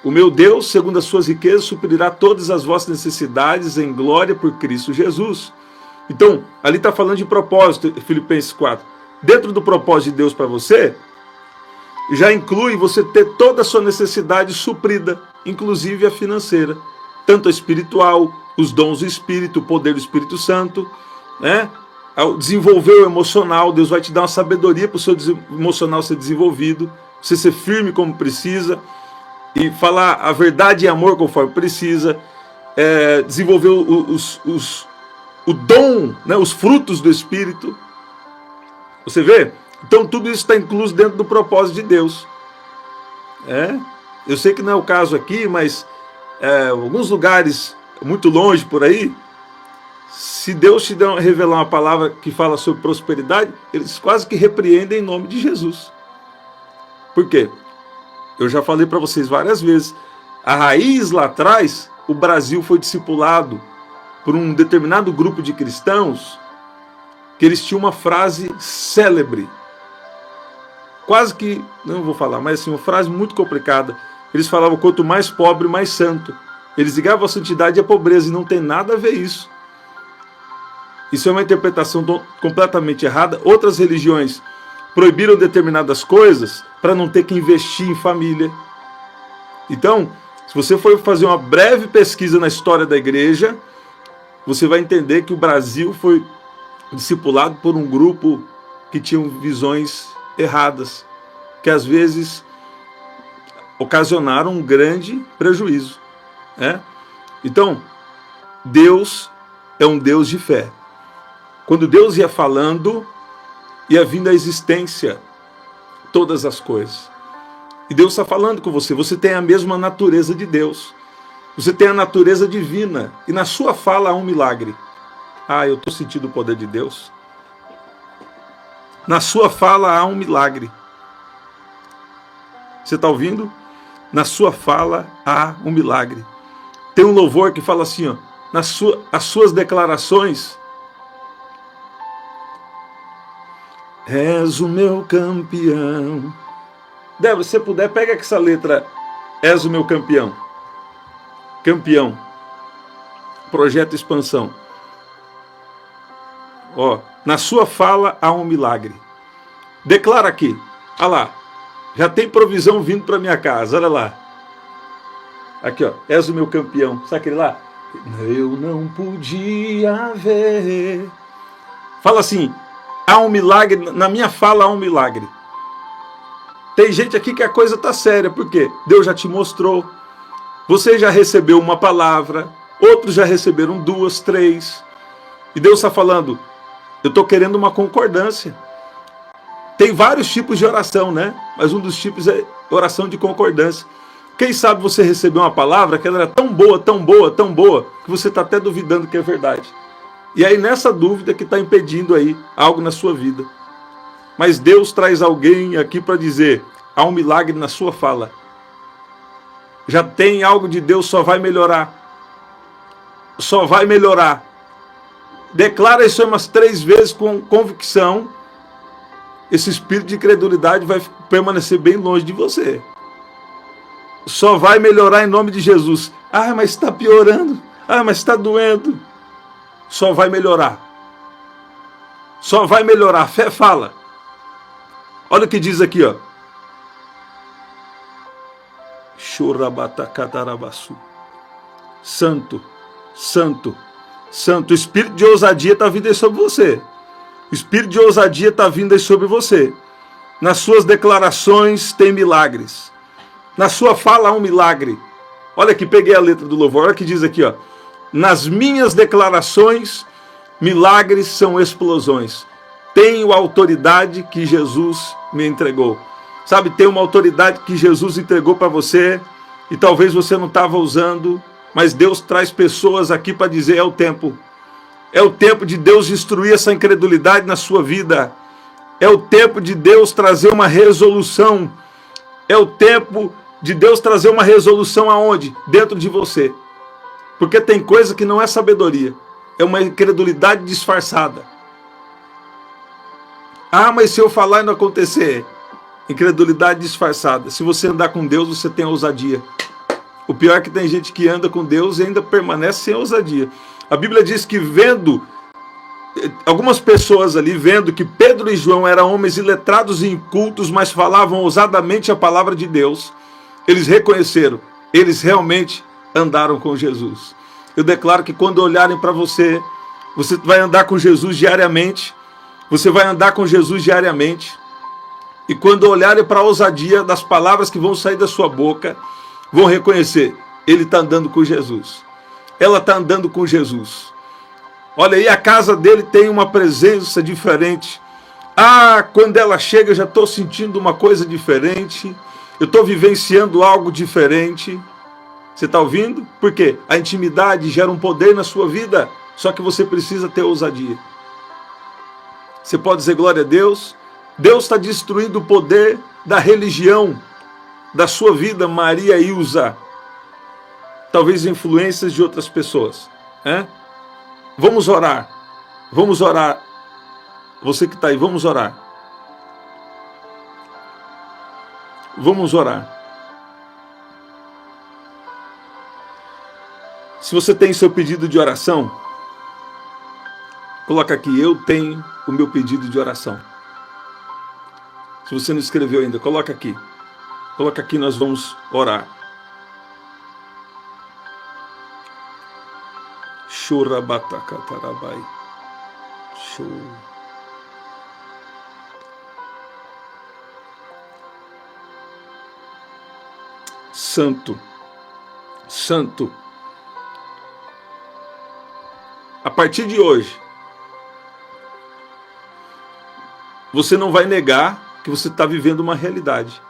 O meu Deus, segundo as suas riquezas, suprirá todas as vossas necessidades em glória por Cristo Jesus. Então, ali está falando de propósito, Filipenses 4. Dentro do propósito de Deus para você, já inclui você ter toda a sua necessidade suprida, inclusive a financeira, tanto a espiritual, os dons do Espírito, o poder do Espírito Santo, né? Ao desenvolver o emocional, Deus vai te dar uma sabedoria para o seu emocional ser desenvolvido, você ser firme como precisa, e falar a verdade e amor conforme precisa, desenvolver o dom, né, os frutos do Espírito. Você vê? Então tudo isso está incluso dentro do propósito de Deus. Eu sei que não é o caso aqui, mas alguns lugares muito longe por aí, se Deus te revelar uma palavra que fala sobre prosperidade, eles quase que repreendem em nome de Jesus. Por quê? Eu já falei para vocês várias vezes, a raiz lá atrás, o Brasil foi discipulado por um determinado grupo de cristãos que eles tinham uma frase célebre, quase que, não vou falar, mas assim, uma frase muito complicada. Eles falavam, quanto mais pobre, mais santo. Eles ligavam a santidade e a pobreza, e não tem nada a ver isso. Isso é uma interpretação completamente errada. Outras religiões proibiram determinadas coisas para não ter que investir em família. Então, se você for fazer uma breve pesquisa na história da igreja, você vai entender que o Brasil foi discipulado por um grupo que tinha visões erradas, que às vezes ocasionaram um grande prejuízo, né? Então, Deus é um Deus de fé. Quando Deus ia falando, ia vindo à existência todas as coisas. E Deus está falando com você. Você tem a mesma natureza de Deus. Você tem a natureza divina. E na sua fala há um milagre. Ah, eu estou sentindo o poder de Deus. Na sua fala há um milagre. Você está ouvindo? Na sua fala há um milagre. Tem um louvor que fala assim, ó, as suas declarações. És o meu campeão. Débora, se você puder, pega essa letra. És o meu campeão. Campeão. Projeto Expansão. Ó, na sua fala há um milagre. Declara aqui. Olha lá. Já tem provisão vindo para minha casa. Olha lá. Aqui, ó. És o meu campeão. Sabe aquele lá? Eu não podia ver. Fala assim. Há um milagre. Na minha fala há um milagre. Tem gente aqui que a coisa está séria. Por quê? Deus já te mostrou. Você já recebeu uma palavra. Outros já receberam 2, 3. E Deus está falando, eu estou querendo uma concordância. Tem vários tipos de oração, né? Mas um dos tipos é oração de concordância. Quem sabe você recebeu uma palavra que ela era tão boa, tão boa, tão boa, que você está até duvidando que é verdade. E aí nessa dúvida que está impedindo aí algo na sua vida. Mas Deus traz alguém aqui para dizer, há um milagre na sua fala. Já tem algo de Deus, só vai melhorar. Só vai melhorar. Declara isso umas 3 vezes com convicção. Esse espírito de incredulidade vai permanecer bem longe de você. só vai melhorar em nome de Jesus. Ah, mas está piorando. Ah, mas está doendo. Só vai melhorar. Só vai melhorar. A fé fala. Olha o que diz aqui, ó. Santo, santo, santo. O espírito de ousadia está vindo aí sobre você. O espírito de ousadia está vindo aí sobre você. Nas suas declarações tem milagres. Na sua fala há um milagre. Olha aqui, peguei a letra do louvor. Olha o que diz aqui, ó. Nas minhas declarações, milagres são explosões. Tenho a autoridade que Jesus me entregou. Sabe, tem uma autoridade que Jesus entregou para você e talvez você não estava usando, mas Deus traz pessoas aqui para dizer: é o tempo. É o tempo de Deus destruir essa incredulidade na sua vida. É o tempo de Deus trazer uma resolução. É o tempo de Deus trazer uma resolução aonde? Dentro de você. Porque tem coisa que não é sabedoria. É uma incredulidade disfarçada. Ah, mas se eu falar e não acontecer? Incredulidade disfarçada. Se você andar com Deus, você tem ousadia. O pior é que tem gente que anda com Deus e ainda permanece sem ousadia. A Bíblia diz que algumas pessoas ali vendo que Pedro e João eram homens iletrados e incultos, mas falavam ousadamente a palavra de Deus, eles reconheceram, eles realmente andaram com Jesus. Eu declaro que quando olharem para você, você vai andar com Jesus diariamente, você vai andar com Jesus diariamente, e quando olharem para a ousadia das palavras que vão sair da sua boca, vão reconhecer, ele está andando com Jesus, ela está andando com Jesus. Olha aí, a casa dele tem uma presença diferente. Ah, quando ela chega eu já estou sentindo uma coisa diferente, eu estou vivenciando algo diferente. Você está ouvindo? Por quê? A intimidade gera um poder na sua vida, só que você precisa ter ousadia. Você pode dizer glória a Deus? Deus está destruindo o poder da religião da sua vida, Maria Ilza. Talvez influências de outras pessoas. Vamos orar. Vamos orar. Você que está aí, vamos orar. Vamos orar. Se você tem seu pedido de oração, coloca aqui: eu tenho o meu pedido de oração. Se você não escreveu ainda, coloca aqui. Coloca aqui, nós vamos orar. Churabatacatarabai. Show. Santo. Santo. A partir de hoje, você não vai negar que você está vivendo uma realidade.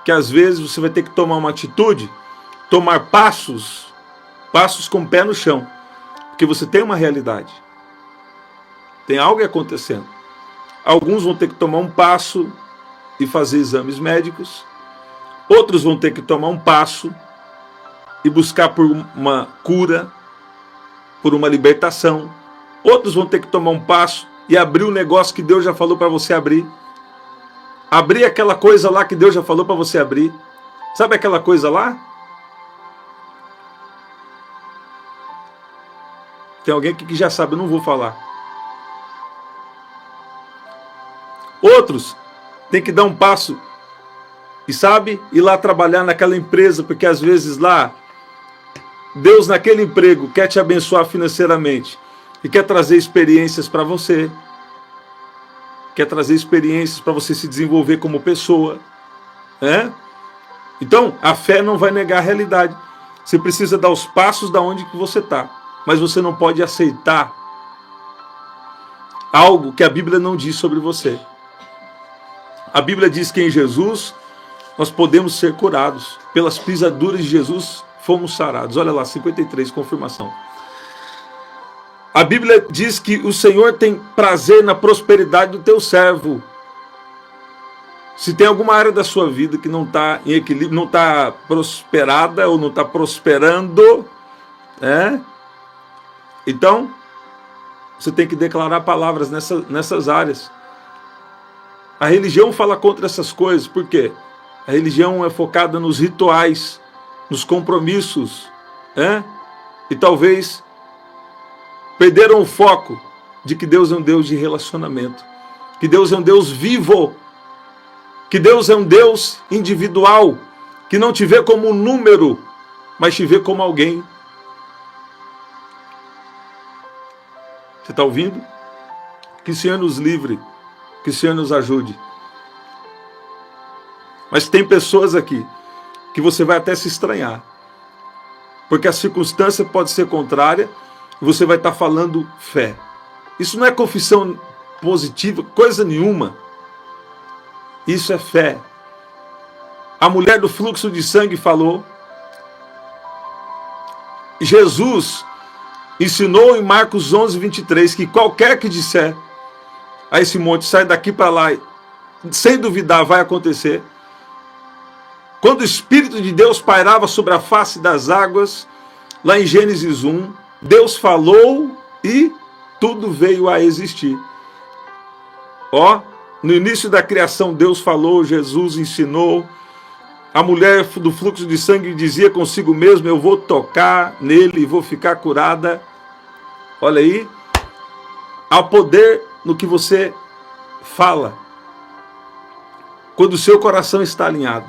Que às vezes você vai ter que tomar uma atitude, tomar passos com o pé no chão. Porque você tem uma realidade. Tem algo acontecendo. Alguns vão ter que tomar um passo e fazer exames médicos. Outros vão ter que tomar um passo e buscar por uma cura, por uma libertação. Outros vão ter que tomar um passo e abrir o negócio que Deus já falou para você abrir. Abrir aquela coisa lá que Deus já falou para você abrir. Sabe aquela coisa lá? Tem alguém aqui que já sabe, eu não vou falar. Outros têm que dar um passo e sabe, ir lá trabalhar naquela empresa, porque às vezes lá, Deus naquele emprego quer te abençoar financeiramente e quer trazer experiências para você. Quer trazer experiências para você se desenvolver como pessoa. Então, a fé não vai negar a realidade. Você precisa dar os passos da onde que você está. Mas você não pode aceitar algo que a Bíblia não diz sobre você. A Bíblia diz que em Jesus nós podemos ser curados. Pelas pisaduras de Jesus fomos sarados. Olha lá, 53, confirmação. A Bíblia diz que o Senhor tem prazer na prosperidade do teu servo. Se tem alguma área da sua vida que não está em equilíbrio, não está prosperada ou não está prosperando, então você tem que declarar palavras nessas áreas. A religião fala contra essas coisas, por quê? A religião é focada nos rituais, nos compromissos, e talvez perderam o foco de que Deus é um Deus de relacionamento, que Deus é um Deus vivo, que Deus é um Deus individual, que não te vê como um número, mas te vê como alguém. Você está ouvindo? Que o Senhor nos livre, que o Senhor nos ajude. Mas tem pessoas aqui que você vai até se estranhar, porque a circunstância pode ser contrária e você vai estar falando fé. Isso não é confissão positiva, coisa nenhuma. Isso é fé. A mulher do fluxo de sangue falou. Jesus ensinou em Marcos 11, 23, que qualquer que disser a esse monte, sai daqui para lá, sem duvidar vai acontecer. Quando o Espírito de Deus pairava sobre a face das águas, lá em Gênesis 1, Deus falou e tudo veio a existir. No início da criação Deus falou, Jesus ensinou. A mulher do fluxo de sangue dizia consigo mesma, eu vou tocar nele e vou ficar curada. Olha aí, há poder no que você fala, quando o seu coração está alinhado.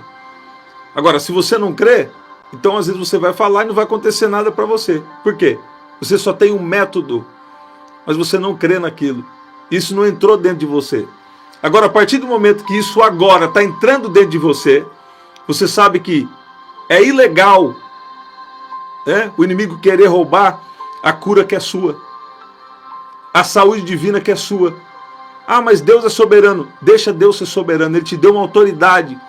Agora, se você não crê, então às vezes você vai falar e não vai acontecer nada para você. Por quê? Você só tem um método, mas você não crê naquilo. Isso não entrou dentro de você. Agora, a partir do momento que isso agora está entrando dentro de você, você sabe que é ilegal, o inimigo querer roubar a cura que é sua, a saúde divina que é sua. Ah, mas Deus é soberano. Deixa Deus ser soberano. Ele te deu uma autoridade.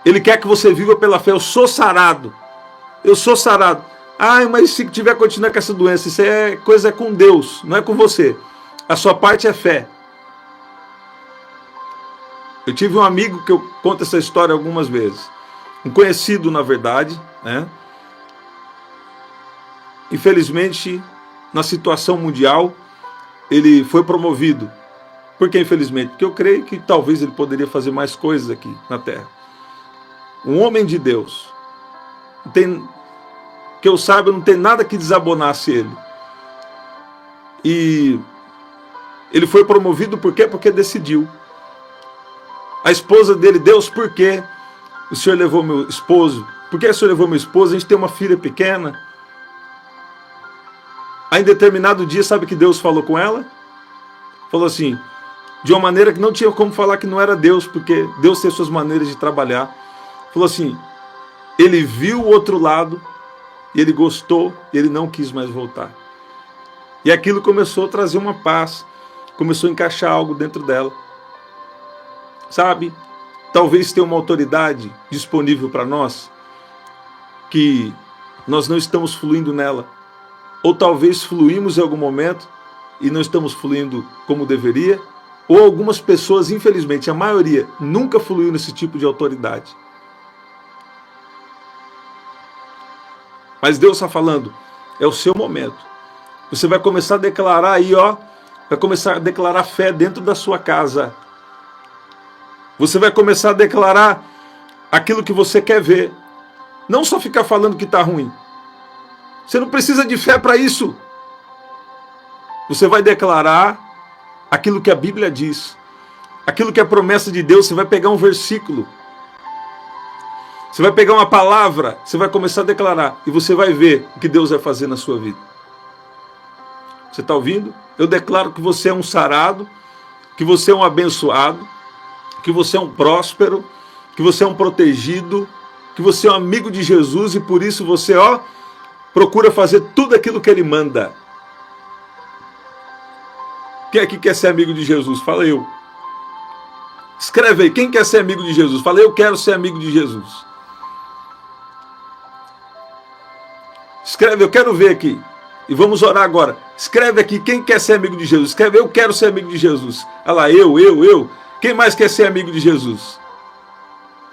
Ele quer que você viva pela fé. Eu sou sarado. Eu sou sarado. Ah, mas se tiver continuar com essa doença, isso é coisa com Deus, não é com você. A sua parte é fé. Eu tive um amigo que eu conto essa história algumas vezes. Um conhecido, na verdade, Infelizmente, na situação mundial, ele foi promovido. Por que infelizmente? Porque eu creio que talvez ele poderia fazer mais coisas aqui na Terra. Um homem de Deus. Que eu saiba, não tem nada que desabonasse ele. E ele foi promovido por quê? Porque decidiu. A esposa dele, Deus, por que o Senhor levou meu esposo? Por que o Senhor levou meu esposo? A gente tem uma filha pequena. Aí em determinado dia, sabe que Deus falou com ela? Falou assim, de uma maneira que não tinha como falar que não era Deus, porque Deus tem suas maneiras de trabalhar. Falou assim, ele viu o outro lado, e ele gostou, e ele não quis mais voltar. E aquilo começou a trazer uma paz, começou a encaixar algo dentro dela. Sabe, talvez tenha uma autoridade disponível para nós, que nós não estamos fluindo nela. Ou talvez fluímos em algum momento, e não estamos fluindo como deveria. Ou algumas pessoas, infelizmente, a maioria, nunca fluiu nesse tipo de autoridade. Mas Deus está falando, é o seu momento. Você vai começar a declarar aí, vai começar a declarar fé dentro da sua casa. Você vai começar a declarar aquilo que você quer ver. Não só ficar falando que está ruim. Você não precisa de fé para isso. Você vai declarar aquilo que a Bíblia diz. Aquilo que é promessa de Deus. Você vai pegar um versículo. Você vai pegar uma palavra. Você vai começar a declarar. E você vai ver o que Deus vai fazer na sua vida. Você está ouvindo? Eu declaro que você é um sarado. Que você é um abençoado. Que você é um próspero, que você é um protegido, que você é um amigo de Jesus e por isso você, procura fazer tudo aquilo que Ele manda. Quem aqui quer ser amigo de Jesus? Fala eu. Escreve aí, quem quer ser amigo de Jesus? Fala, eu quero ser amigo de Jesus. Escreve, eu quero ver aqui. E vamos orar agora. Escreve aqui, quem quer ser amigo de Jesus? Escreve, eu quero ser amigo de Jesus. Olha lá, eu. Quem mais quer ser amigo de Jesus?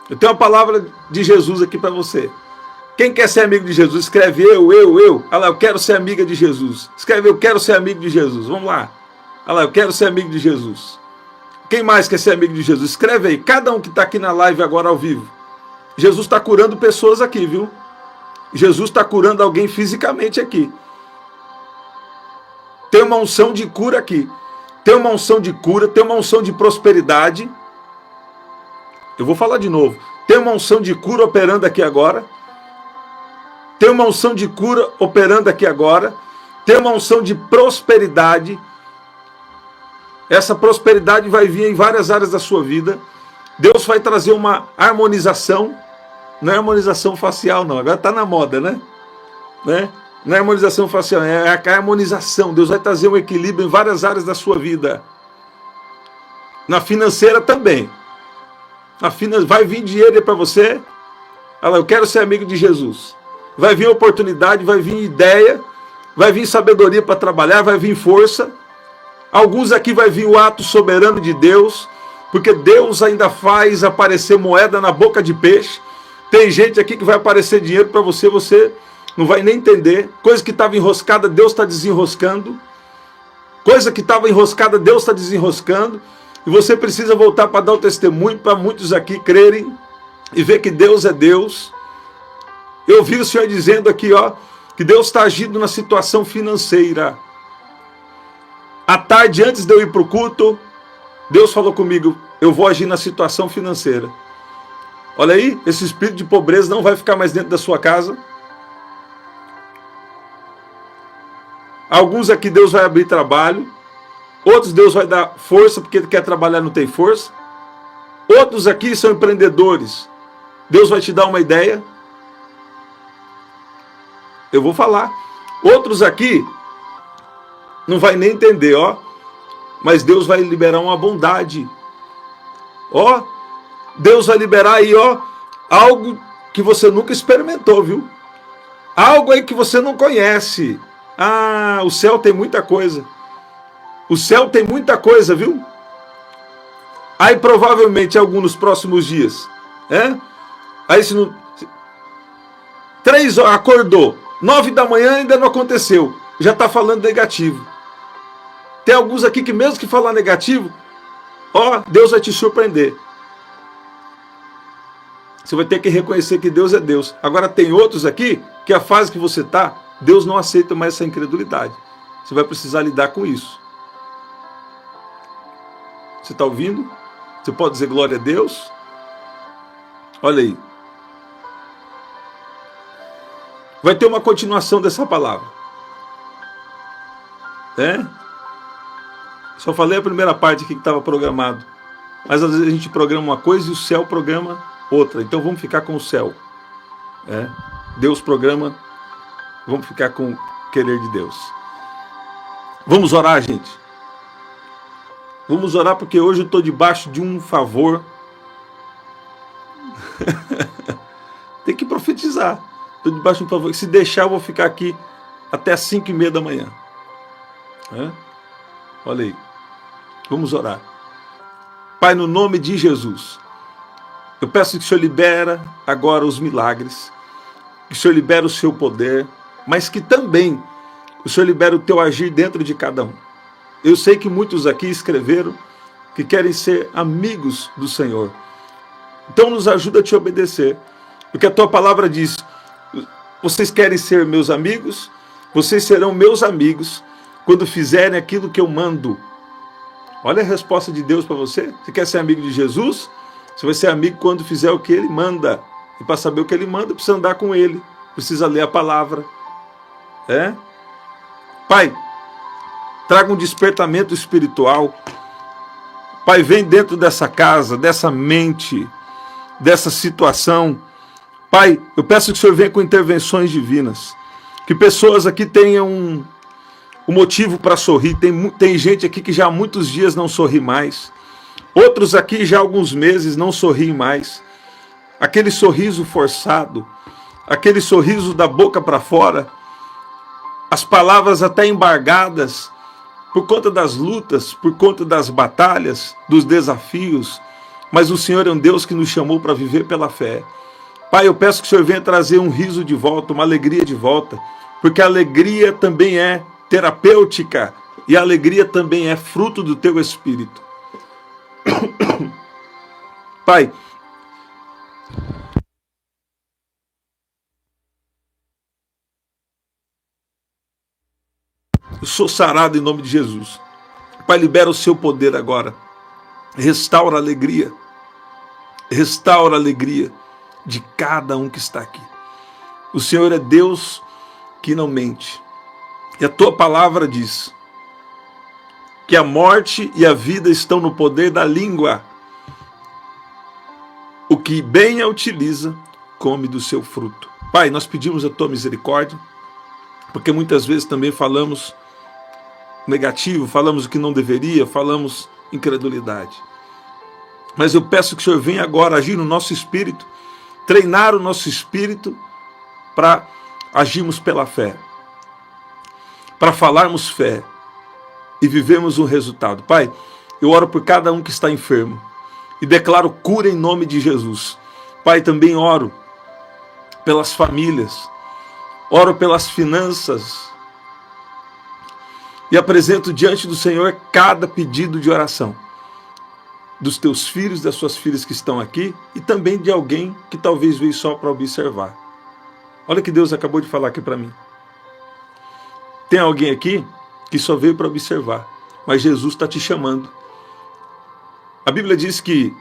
Eu tenho uma palavra de Jesus aqui para você. Quem quer ser amigo de Jesus? Escreve eu. Olha lá, eu quero ser amiga de Jesus. Escreve, eu quero ser amigo de Jesus. Vamos lá. Olha lá, eu quero ser amigo de Jesus. Quem mais quer ser amigo de Jesus? Escreve aí, cada um que está aqui na live agora ao vivo. Jesus está curando pessoas aqui, viu? Jesus está curando alguém fisicamente aqui. Tem uma unção de cura aqui. Tem uma unção de cura, tem uma unção de prosperidade. Eu vou falar de novo. Tem uma unção de cura operando aqui agora. Tem uma unção de cura operando aqui agora. Tem uma unção de prosperidade. Essa prosperidade vai vir em várias áreas da sua vida. Deus vai trazer uma harmonização. Não é harmonização facial, não. Agora está na moda, né? Não é harmonização facial, é a harmonização. Deus vai trazer um equilíbrio em várias áreas da sua vida. Na financeira também. Vai vir dinheiro para você. Olha lá, eu quero ser amigo de Jesus. Vai vir oportunidade, vai vir ideia, vai vir sabedoria para trabalhar, vai vir força. Alguns aqui vai vir o ato soberano de Deus, porque Deus ainda faz aparecer moeda na boca de peixe. Tem gente aqui que vai aparecer dinheiro para você, você não vai nem entender. Coisa que estava enroscada, Deus está desenroscando. Coisa que estava enroscada, Deus está desenroscando. E você precisa voltar para dar o testemunho para muitos aqui crerem e ver que Deus é Deus. Eu ouvi o Senhor dizendo aqui, ó, que Deus está agindo na situação financeira. À tarde, antes de eu ir para o culto, Deus falou comigo, eu vou agir na situação financeira. Olha aí, esse espírito de pobreza não vai ficar mais dentro da sua casa. Alguns aqui Deus vai abrir trabalho. Outros Deus vai dar força porque quer trabalhar não tem força. Outros aqui são empreendedores. Deus vai te dar uma ideia. Eu vou falar. Outros aqui não vai nem entender, ó. Mas Deus vai liberar uma bondade. Ó, Deus vai liberar aí, ó, algo que você nunca experimentou, viu? Algo aí que você não conhece. Ah, o céu tem muita coisa. O céu tem muita coisa, viu? Aí provavelmente algum nos próximos dias. Aí se não... 3 horas, acordou. 9 da manhã ainda não aconteceu. Já está falando negativo. Tem alguns aqui que mesmo que falar negativo, ó, Deus vai te surpreender. Você vai ter que reconhecer que Deus é Deus. Agora tem outros aqui que a fase que você está, Deus não aceita mais essa incredulidade. Você vai precisar lidar com isso. Você está ouvindo? Você pode dizer glória a Deus? Olha aí. Vai ter uma continuação dessa palavra. Só falei a primeira parte aqui que estava programado. Mas às vezes a gente programa uma coisa e o céu programa outra. Então vamos ficar com o céu. Deus programa. Vamos ficar com o querer de Deus. Vamos orar, gente. Vamos orar porque hoje eu estou debaixo de um favor. Tem que profetizar. Estou debaixo de um favor. Se deixar eu vou ficar aqui até as 5h30 da manhã. Olha aí. Vamos orar. Pai, no nome de Jesus, eu peço que o Senhor libera agora os milagres, que o Senhor libera o seu poder, mas que também o Senhor libera o teu agir dentro de cada um. Eu sei que muitos aqui escreveram que querem ser amigos do Senhor. Então nos ajuda a te obedecer, porque a tua palavra diz, vocês querem ser meus amigos? Vocês serão meus amigos quando fizerem aquilo que eu mando. Olha a resposta de Deus para você. Você quer ser amigo de Jesus? Você vai ser amigo quando fizer o que Ele manda. E para saber o que Ele manda, precisa andar com Ele. Precisa ler a palavra. Pai, traga um despertamento espiritual. Pai, vem dentro dessa casa, dessa mente, dessa situação. Pai, eu peço que o Senhor venha com intervenções divinas. Que pessoas aqui tenham um motivo para sorrir. Tem gente aqui que já há muitos dias não sorri mais. Outros aqui já há alguns meses não sorriem mais. Aquele sorriso forçado, aquele sorriso da boca para fora, as palavras até embargadas, por conta das lutas, por conta das batalhas, dos desafios. Mas o Senhor é um Deus que nos chamou para viver pela fé. Pai, eu peço que o Senhor venha trazer um riso de volta, uma alegria de volta, porque a alegria também é terapêutica e a alegria também é fruto do teu Espírito. Pai, eu sou sarado em nome de Jesus. Pai, libera o seu poder agora. Restaura a alegria. Restaura a alegria de cada um que está aqui. O Senhor é Deus que não mente. E a tua palavra diz que a morte e a vida estão no poder da língua. O que bem a utiliza, come do seu fruto. Pai, nós pedimos a tua misericórdia, porque muitas vezes também falamos negativo, falamos o que não deveria, falamos incredulidade. Mas eu peço que o Senhor venha agora agir no nosso espírito, treinar o nosso espírito para agirmos pela fé, para falarmos fé e vivemos um resultado. Pai, eu oro por cada um que está enfermo e declaro cura em nome de Jesus. Pai, também oro pelas famílias, oro pelas finanças e apresento diante do Senhor cada pedido de oração dos teus filhos, das suas filhas que estão aqui e também de alguém que talvez veio só para observar. Olha o que Deus acabou de falar aqui para mim. Tem alguém aqui que só veio para observar, mas Jesus está te chamando. A Bíblia diz que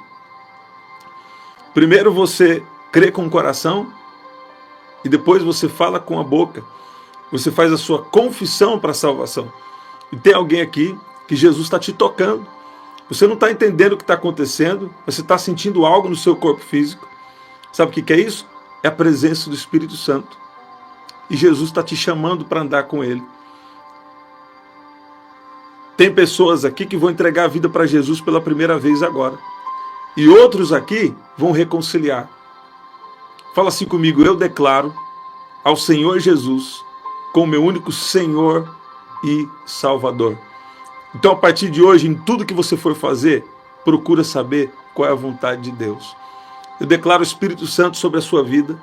primeiro você crê com o coração e depois você fala com a boca. Você faz a sua confissão para a salvação. E tem alguém aqui que Jesus está te tocando. Você não está entendendo o que está acontecendo, mas você está sentindo algo no seu corpo físico. Sabe o que é isso? É a presença do Espírito Santo. E Jesus está te chamando para andar com Ele. Tem pessoas aqui que vão entregar a vida para Jesus pela primeira vez agora. E outros aqui vão reconciliar. Fala assim comigo: eu declaro ao Senhor Jesus como meu único Senhor e Salvador. Então, a partir de hoje, em tudo que você for fazer, procura saber qual é a vontade de Deus. Eu declaro o Espírito Santo sobre a sua vida.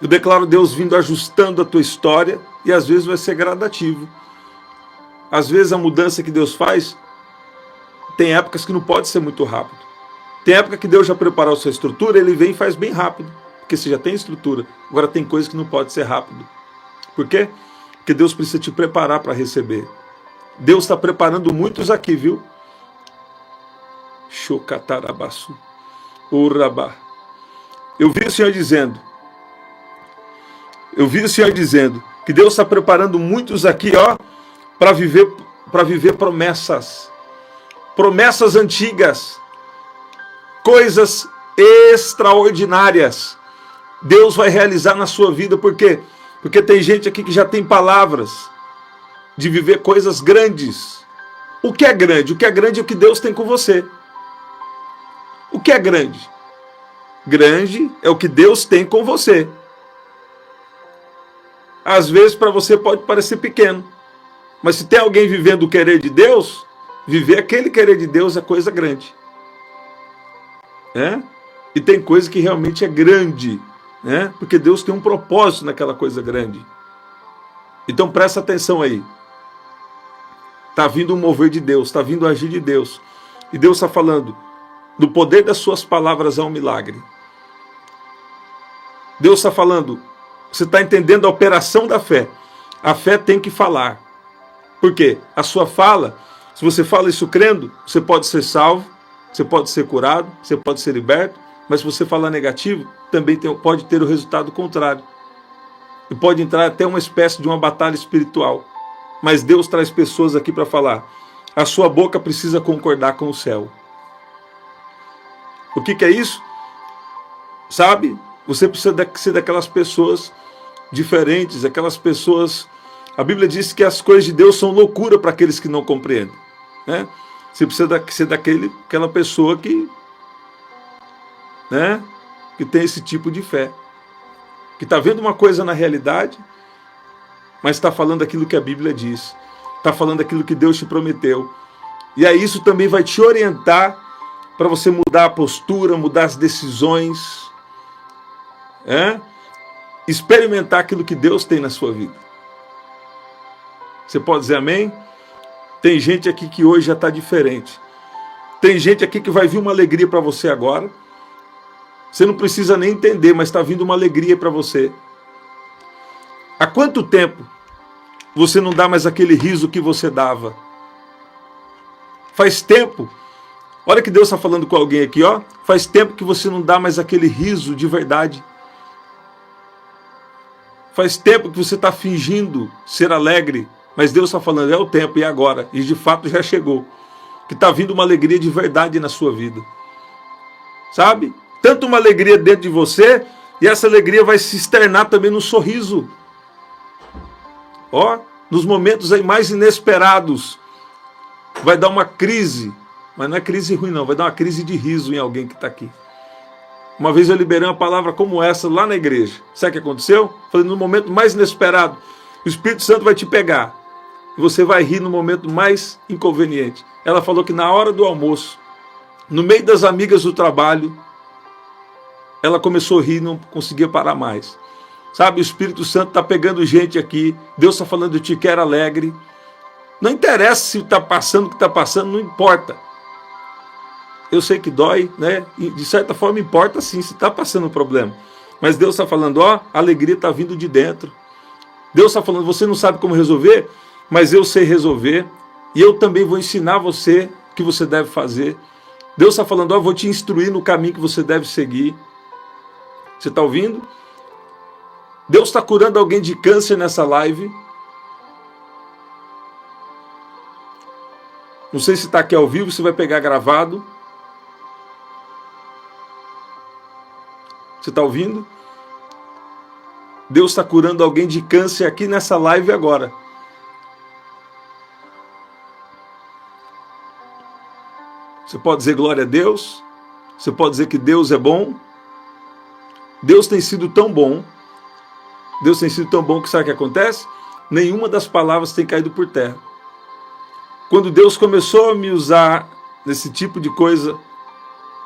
Eu declaro Deus vindo ajustando a tua história e às vezes vai ser gradativo. Às vezes a mudança que Deus faz tem épocas que não pode ser muito rápido. Tem época que Deus já preparou a sua estrutura, Ele vem e faz bem rápido, porque você já tem estrutura. Agora tem coisas que não pode ser rápido. Por quê? Porque Deus precisa te preparar para receber. Deus está preparando muitos aqui, viu? Chocatarabaçu. Urabá. Eu vi o Senhor dizendo que Deus está preparando muitos aqui, ó, para viver promessas. Promessas antigas. Coisas extraordinárias. Deus vai realizar na sua vida. Por quê? Porque tem gente aqui que já tem palavras de viver coisas grandes. O que é grande? O que é grande é o que Deus tem com você. O que é grande? Grande é o que Deus tem com você. Às vezes para você pode parecer pequeno, mas se tem alguém vivendo o querer de Deus, viver aquele querer de Deus é coisa grande. E tem coisa que realmente é grande, porque Deus tem um propósito naquela coisa grande. Então presta atenção aí. Está vindo um mover de Deus, está vindo um agir de Deus. E Deus está falando, do poder das suas palavras há um milagre. Deus está falando, você está entendendo a operação da fé. A fé tem que falar. Por quê? A sua fala, se você fala isso crendo, você pode ser salvo, você pode ser curado, você pode ser liberto, mas se você falar negativo, também pode ter o resultado contrário. E pode entrar até uma espécie de uma batalha espiritual. Mas Deus traz pessoas aqui para falar, a sua boca precisa concordar com o céu. O que é isso? Sabe? Você precisa ser daquelas pessoas diferentes, aquelas pessoas... A Bíblia diz que as coisas de Deus são loucura para aqueles que não compreendem. Você precisa ser daquela pessoa que tem esse tipo de fé. Que está vendo uma coisa na realidade, mas está falando aquilo que a Bíblia diz. Está falando aquilo que Deus te prometeu. E aí isso também vai te orientar para você mudar a postura, mudar as decisões. Experimentar aquilo que Deus tem na sua vida. Você pode dizer amém? Tem gente aqui que hoje já está diferente. Tem gente aqui que vai vir uma alegria para você agora. Você não precisa nem entender, mas está vindo uma alegria para você. Há quanto tempo você não dá mais aquele riso que você dava? Faz tempo. Olha que Deus está falando com alguém aqui, ó. Faz tempo que você não dá mais aquele riso de verdade. Faz tempo que você está fingindo ser alegre, mas Deus está falando, é o tempo, e agora? E de fato já chegou. Que está vindo uma alegria de verdade na sua vida. Sabe? Tanto uma alegria dentro de você, e essa alegria vai se externar também no sorriso. Ó, nos momentos aí mais inesperados, vai dar uma crise, mas não é crise ruim não, vai dar uma crise de riso em alguém que está aqui. Uma vez eu liberei uma palavra como essa lá na igreja. Sabe o que aconteceu? Falei, no momento mais inesperado, o Espírito Santo vai te pegar. E você vai rir no momento mais inconveniente. Ela falou que na hora do almoço, no meio das amigas do trabalho, ela começou a rir e não conseguia parar mais. Sabe, o Espírito Santo está pegando gente aqui. Deus está falando, eu te quero alegre. Não interessa se está passando o que está passando, não importa. Eu sei que dói, né? E de certa forma importa sim, se está passando um problema. Mas Deus está falando, ó, a alegria está vindo de dentro. Deus está falando, você não sabe como resolver, mas eu sei resolver. E eu também vou ensinar você o que você deve fazer. Deus está falando, ó, eu vou te instruir no caminho que você deve seguir. Você está ouvindo? Deus está curando alguém de câncer nessa live. Não sei se está aqui ao vivo, se vai pegar gravado. Você está ouvindo? Deus está curando alguém de câncer aqui nessa live agora. Você pode dizer glória a Deus. Você pode dizer que Deus é bom. Deus tem sido tão bom. Deus tem sido tão bom que sabe o que acontece? Nenhuma das palavras tem caído por terra. Quando Deus começou a me usar nesse tipo de coisa,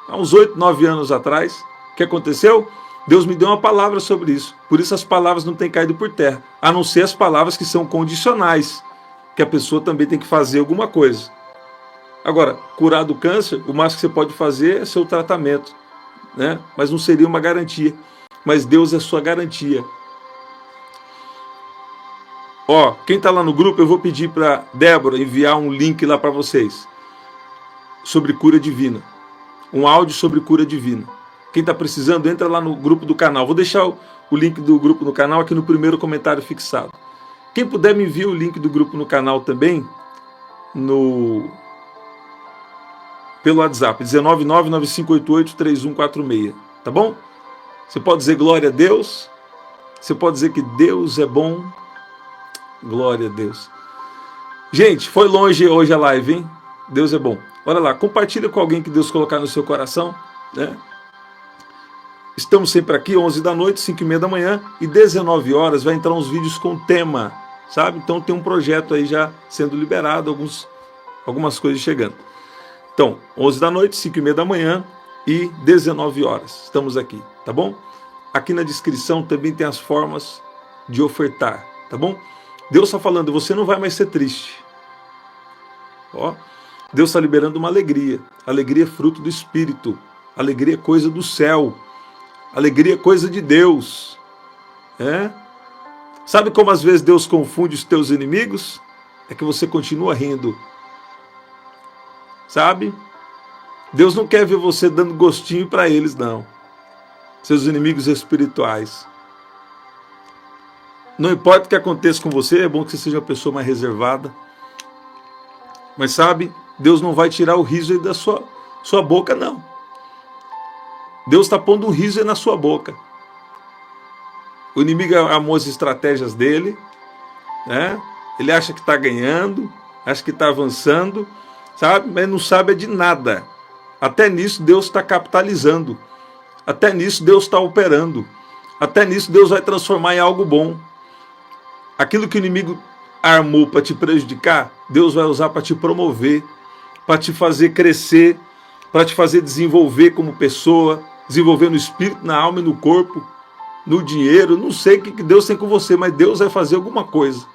há uns 8, 9 anos atrás, o que aconteceu? Deus me deu uma palavra sobre isso. Por isso as palavras não têm caído por terra. A não ser as palavras que são condicionais. Que a pessoa também tem que fazer alguma coisa. Agora, curar do câncer, o máximo que você pode fazer é seu tratamento. Né? Mas não seria uma garantia. Mas Deus é sua garantia. Ó, quem está lá no grupo, eu vou pedir para Débora enviar um link lá para vocês. Sobre cura divina. Um áudio sobre cura divina. Quem está precisando, entra lá no grupo do canal. Vou deixar o link do grupo no canal aqui no primeiro comentário fixado. Quem puder me enviar o link do grupo no canal também, pelo WhatsApp, 19995883146. Tá bom? Você pode dizer glória a Deus. Você pode dizer que Deus é bom. Glória a Deus. Gente, foi longe hoje a live, hein? Deus é bom. Olha lá, compartilha com alguém que Deus colocar no seu coração, né? Estamos sempre aqui, 11 da noite, 5h30 da manhã, e 19 horas vai entrar uns vídeos com tema, sabe? Então tem um projeto aí já sendo liberado, algumas coisas chegando. Então, 11 da noite, 5h30 da manhã e 19 horas. Estamos aqui, tá bom? Aqui na descrição também tem as formas de ofertar, tá bom? Deus está falando, você não vai mais ser triste. Ó, Deus está liberando uma alegria. Alegria é fruto do Espírito. Alegria é coisa do céu. Alegria é coisa de Deus. É? Sabe como às vezes Deus confunde os teus inimigos? É que você continua rindo. Sabe? Deus não quer ver você dando gostinho para eles, não. Seus inimigos espirituais. Não importa o que aconteça com você, é bom que você seja uma pessoa mais reservada. Mas sabe, Deus não vai tirar o riso aí da sua boca, não. Deus está pondo um riso aí na sua boca. O inimigo amou as estratégias dele, né? Ele acha que está ganhando, acha que está avançando, sabe? Mas não sabe de nada. Até nisso Deus está capitalizando. Até nisso Deus está operando. Até nisso Deus vai transformar em algo bom. Aquilo que o inimigo armou para te prejudicar, Deus vai usar para te promover, para te fazer crescer, para te fazer desenvolver como pessoa, desenvolver no espírito, na alma e no corpo, no dinheiro. Não sei o que Deus tem com você, mas Deus vai fazer alguma coisa.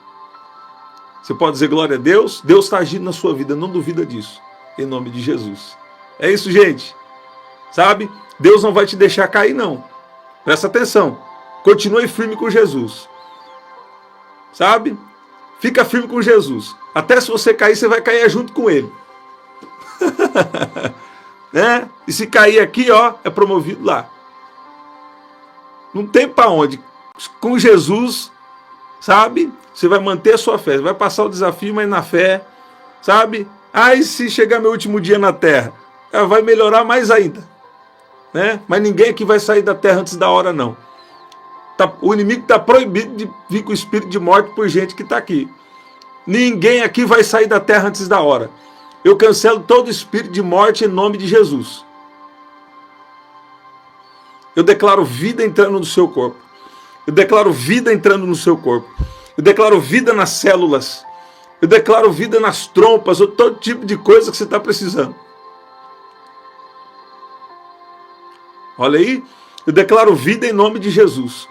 Você pode dizer glória a Deus? Deus está agindo na sua vida, não duvida disso. Em nome de Jesus. É isso, gente. Sabe? Deus não vai te deixar cair, não. Presta atenção. Continue firme com Jesus. Sabe? Fica firme com Jesus. Até se você cair, você vai cair junto com ele. Né? E se cair aqui, ó, é promovido lá. Não tem para onde. Com Jesus, sabe? Você vai manter a sua fé. Você vai passar o desafio, mas na fé, sabe? E se chegar meu último dia na terra? Vai melhorar mais ainda. Né? Mas ninguém aqui vai sair da terra antes da hora, não. O inimigo está proibido de vir com o espírito de morte por gente que está aqui. Ninguém aqui vai sair da terra antes da hora. Eu cancelo todo espírito de morte em nome de Jesus. Eu declaro vida entrando no seu corpo. Eu declaro vida entrando no seu corpo. Eu declaro vida nas células. Eu declaro vida nas trompas, ou todo tipo de coisa que você está precisando. Olha aí. Eu declaro vida em nome de Jesus.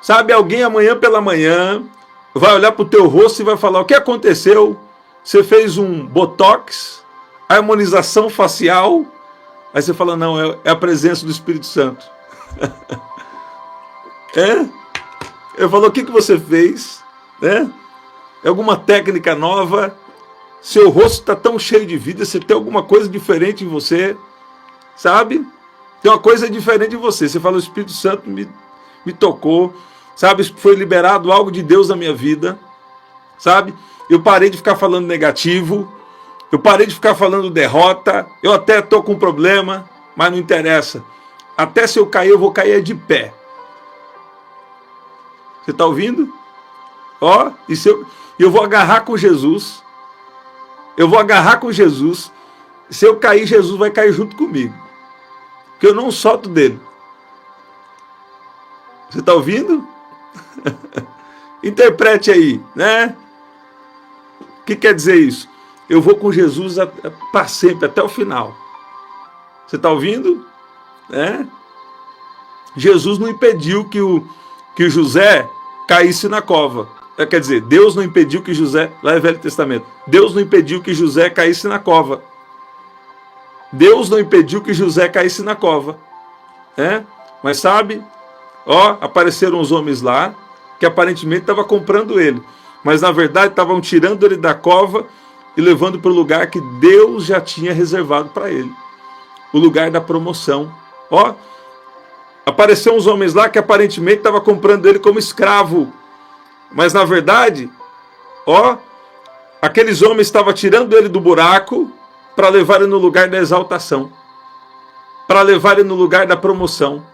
Sabe, alguém amanhã pela manhã vai olhar para o teu rosto e vai falar: o que aconteceu? Você fez um botox, harmonização facial. Aí você fala: não, é a presença do Espírito Santo. Eu falo: o que você fez? É alguma técnica nova? Seu rosto está tão cheio de vida, você tem alguma coisa diferente em você, sabe? Tem uma coisa diferente em você. Você fala: o Espírito Santo me tocou, sabe? Foi liberado algo de Deus na minha vida, sabe? Eu parei de ficar falando negativo, eu parei de ficar falando derrota, eu até estou com problema, mas não interessa. Até se eu cair, eu vou cair de pé. Você está ouvindo? Ó, eu vou agarrar com Jesus, eu vou agarrar com Jesus. Se eu cair, Jesus vai cair junto comigo, porque eu não solto dele. Você está ouvindo? Interprete aí, né? O que quer dizer isso? Eu vou com Jesus para sempre, até o final. Você está ouvindo? Jesus não impediu que José caísse na cova. Quer dizer, Deus não impediu que José... Lá é Velho Testamento. Deus não impediu que José caísse na cova. Deus não impediu que José caísse na cova. Mas sabe... apareceram os homens lá, que aparentemente estavam comprando ele. Mas na verdade estavam tirando ele da cova e levando para o lugar que Deus já tinha reservado para ele. O lugar da promoção. Apareceram os homens lá que aparentemente estavam comprando ele como escravo. Mas na verdade, aqueles homens estavam tirando ele do buraco para levar ele no lugar da exaltação. Para levar ele no lugar da promoção.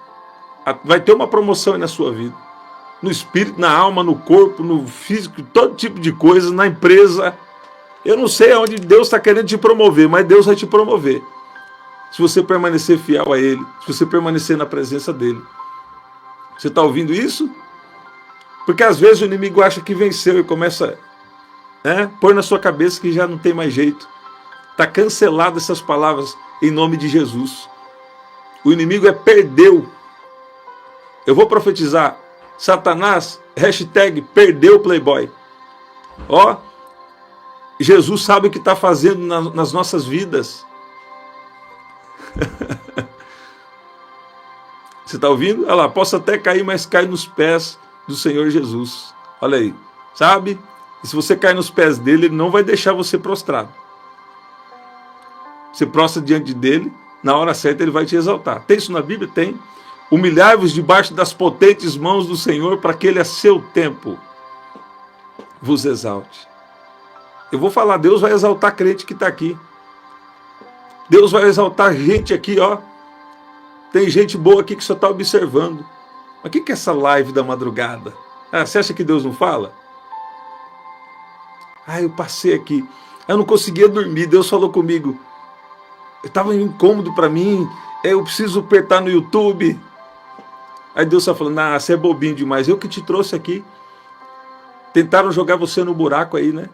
Vai ter uma promoção aí na sua vida. No espírito, na alma, no corpo, no físico, todo tipo de coisa, na empresa. Eu não sei aonde Deus está querendo te promover, mas Deus vai te promover. Se você permanecer fiel a Ele, se você permanecer na presença dEle. Você está ouvindo isso? Porque às vezes o inimigo acha que venceu e começa a pôr na sua cabeça que já não tem mais jeito. Está cancelado essas palavras em nome de Jesus. O inimigo perdeu. Eu vou profetizar. Satanás, #perdeu Playboy. Jesus sabe o que está fazendo nas nossas vidas. Você está ouvindo? Olha lá, posso até cair, mas cai nos pés do Senhor Jesus. Olha aí, sabe? E se você cair nos pés dele, ele não vai deixar você prostrado. Você prostra diante dele, na hora certa ele vai te exaltar. Tem isso na Bíblia? Tem. Humilhai-vos debaixo das potentes mãos do Senhor, para que Ele a seu tempo vos exalte. Eu vou falar, Deus vai exaltar crente que está aqui. Deus vai exaltar gente aqui, Tem gente boa aqui que só está observando. Mas o que é essa live da madrugada? Você acha que Deus não fala? Eu passei aqui. Eu não conseguia dormir. Deus falou comigo. Estava incômodo para mim. Eu preciso apertar no YouTube. Aí Deus está falando: você é bobinho demais. Eu que te trouxe aqui. Tentaram jogar você no buraco aí, né?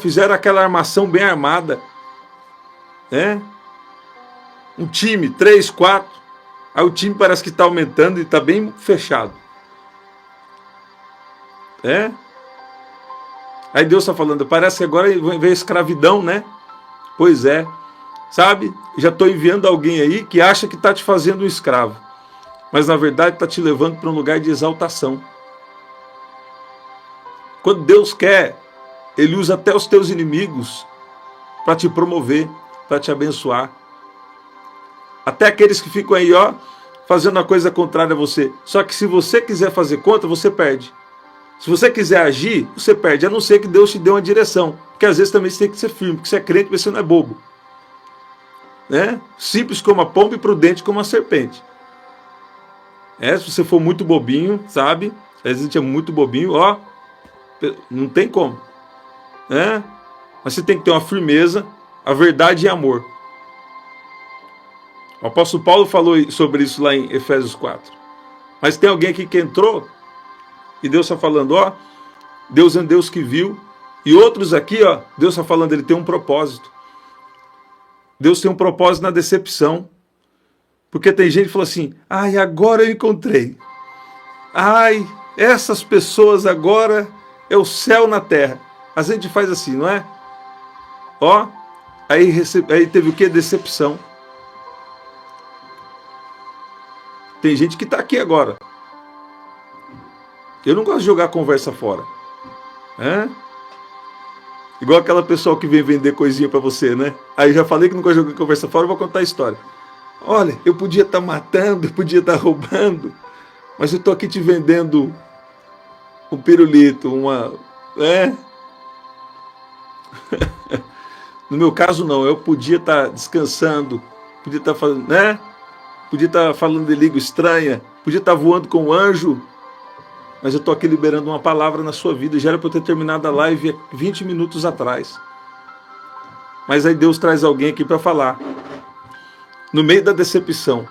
Fizeram aquela armação bem armada. Um time, 3, 4. Aí o time parece que está aumentando e está bem fechado. Aí Deus está falando: parece que agora veio a escravidão, né? Pois é. sabe? Já estou enviando alguém aí que acha que está te fazendo um escravo, mas na verdade está te levando para um lugar de exaltação. Quando Deus quer, Ele usa até os teus inimigos para te promover, para te abençoar. Até aqueles que ficam aí, ó, fazendo a coisa contrária a você. Só que se você quiser fazer contra, você perde. Se você quiser agir, você perde, a não ser que Deus te dê uma direção. Porque às vezes também você tem que ser firme, porque você é crente, mas você não é bobo. Né? Simples como a pomba e prudente como a serpente. Se você for muito bobinho, sabe? Às vezes a gente é muito bobinho, ó, não tem como. Mas você tem que ter uma firmeza, a verdade e amor. O apóstolo Paulo falou sobre isso lá em Efésios 4. Mas tem alguém aqui que entrou e Deus está falando, ó, Deus é um Deus que viu. E outros aqui, ó, Deus está falando, Ele tem um propósito. Deus tem um propósito na decepção. Porque tem gente que fala assim, ai, agora eu encontrei. Ai, essas pessoas agora é o céu na terra. A gente faz assim, não é? Ó, aí teve o que? Decepção. Tem gente que está aqui agora. Eu não gosto de jogar conversa fora. Igual aquela pessoa que vem vender coisinha para você, né? Aí já falei que não gosto de jogar conversa fora, eu vou contar a história. Olha, eu podia estar matando, eu podia estar roubando, mas eu estou aqui te vendendo um pirulito, No meu caso não, eu podia estar descansando, podia estar fazendo, né? Podia estar falando de língua estranha, podia estar voando com um anjo, mas eu estou aqui liberando uma palavra na sua vida. Já era para eu ter terminado a live 20 minutos atrás. Mas aí Deus traz alguém aqui para falar. No meio da decepção,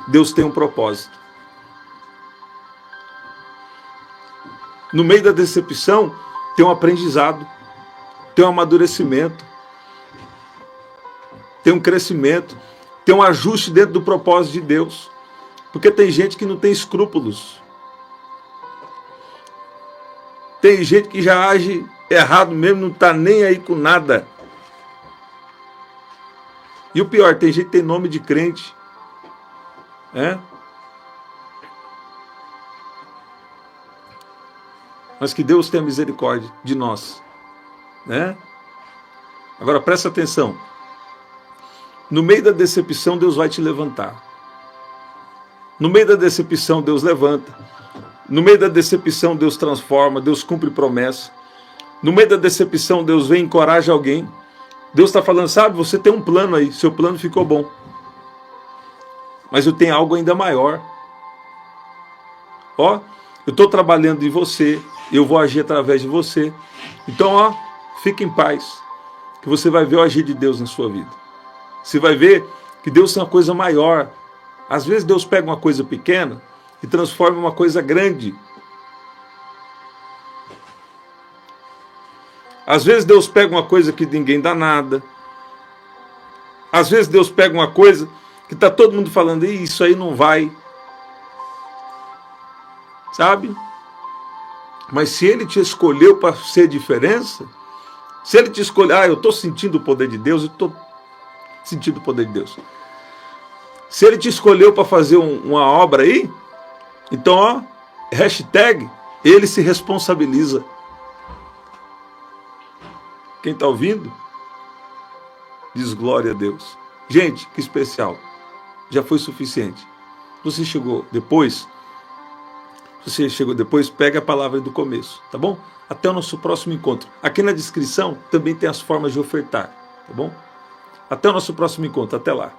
Deus tem um propósito. No meio da decepção, tem um aprendizado, tem um amadurecimento, tem um crescimento, tem um ajuste dentro do propósito de Deus. Porque tem gente que não tem escrúpulos. Tem gente que já age errado mesmo, não está nem aí com nada. E o pior, tem gente que tem nome de crente. Mas que Deus tenha misericórdia de nós. Agora presta atenção. No meio da decepção, Deus vai te levantar. No meio da decepção, Deus levanta. No meio da decepção, Deus transforma, Deus cumpre promessa. No meio da decepção, Deus vem e encoraja alguém. Deus está falando, sabe, você tem um plano aí, seu plano ficou bom. Mas eu tenho algo ainda maior. Ó, eu estou trabalhando em você, eu vou agir através de você. Então, ó, fique em paz, que você vai ver o agir de Deus na sua vida. Você vai ver que Deus tem uma coisa maior. Às vezes Deus pega uma coisa pequena e transforma em uma coisa grande. Às vezes Deus pega uma coisa que ninguém dá nada. Às vezes Deus pega uma coisa que está todo mundo falando, isso aí não vai. Sabe? Mas se Ele te escolheu para ser diferença, se Ele te escolheu, eu estou sentindo o poder de Deus, eu estou sentindo o poder de Deus. Se Ele te escolheu para fazer uma obra aí, então, ó, hashtag, Ele se responsabiliza. Quem está ouvindo, diz glória a Deus. Gente, que especial. Já foi suficiente. Você chegou depois, pega a palavra do começo, tá bom? Até o nosso próximo encontro. Aqui na descrição também tem as formas de ofertar, tá bom? Até o nosso próximo encontro. Até lá.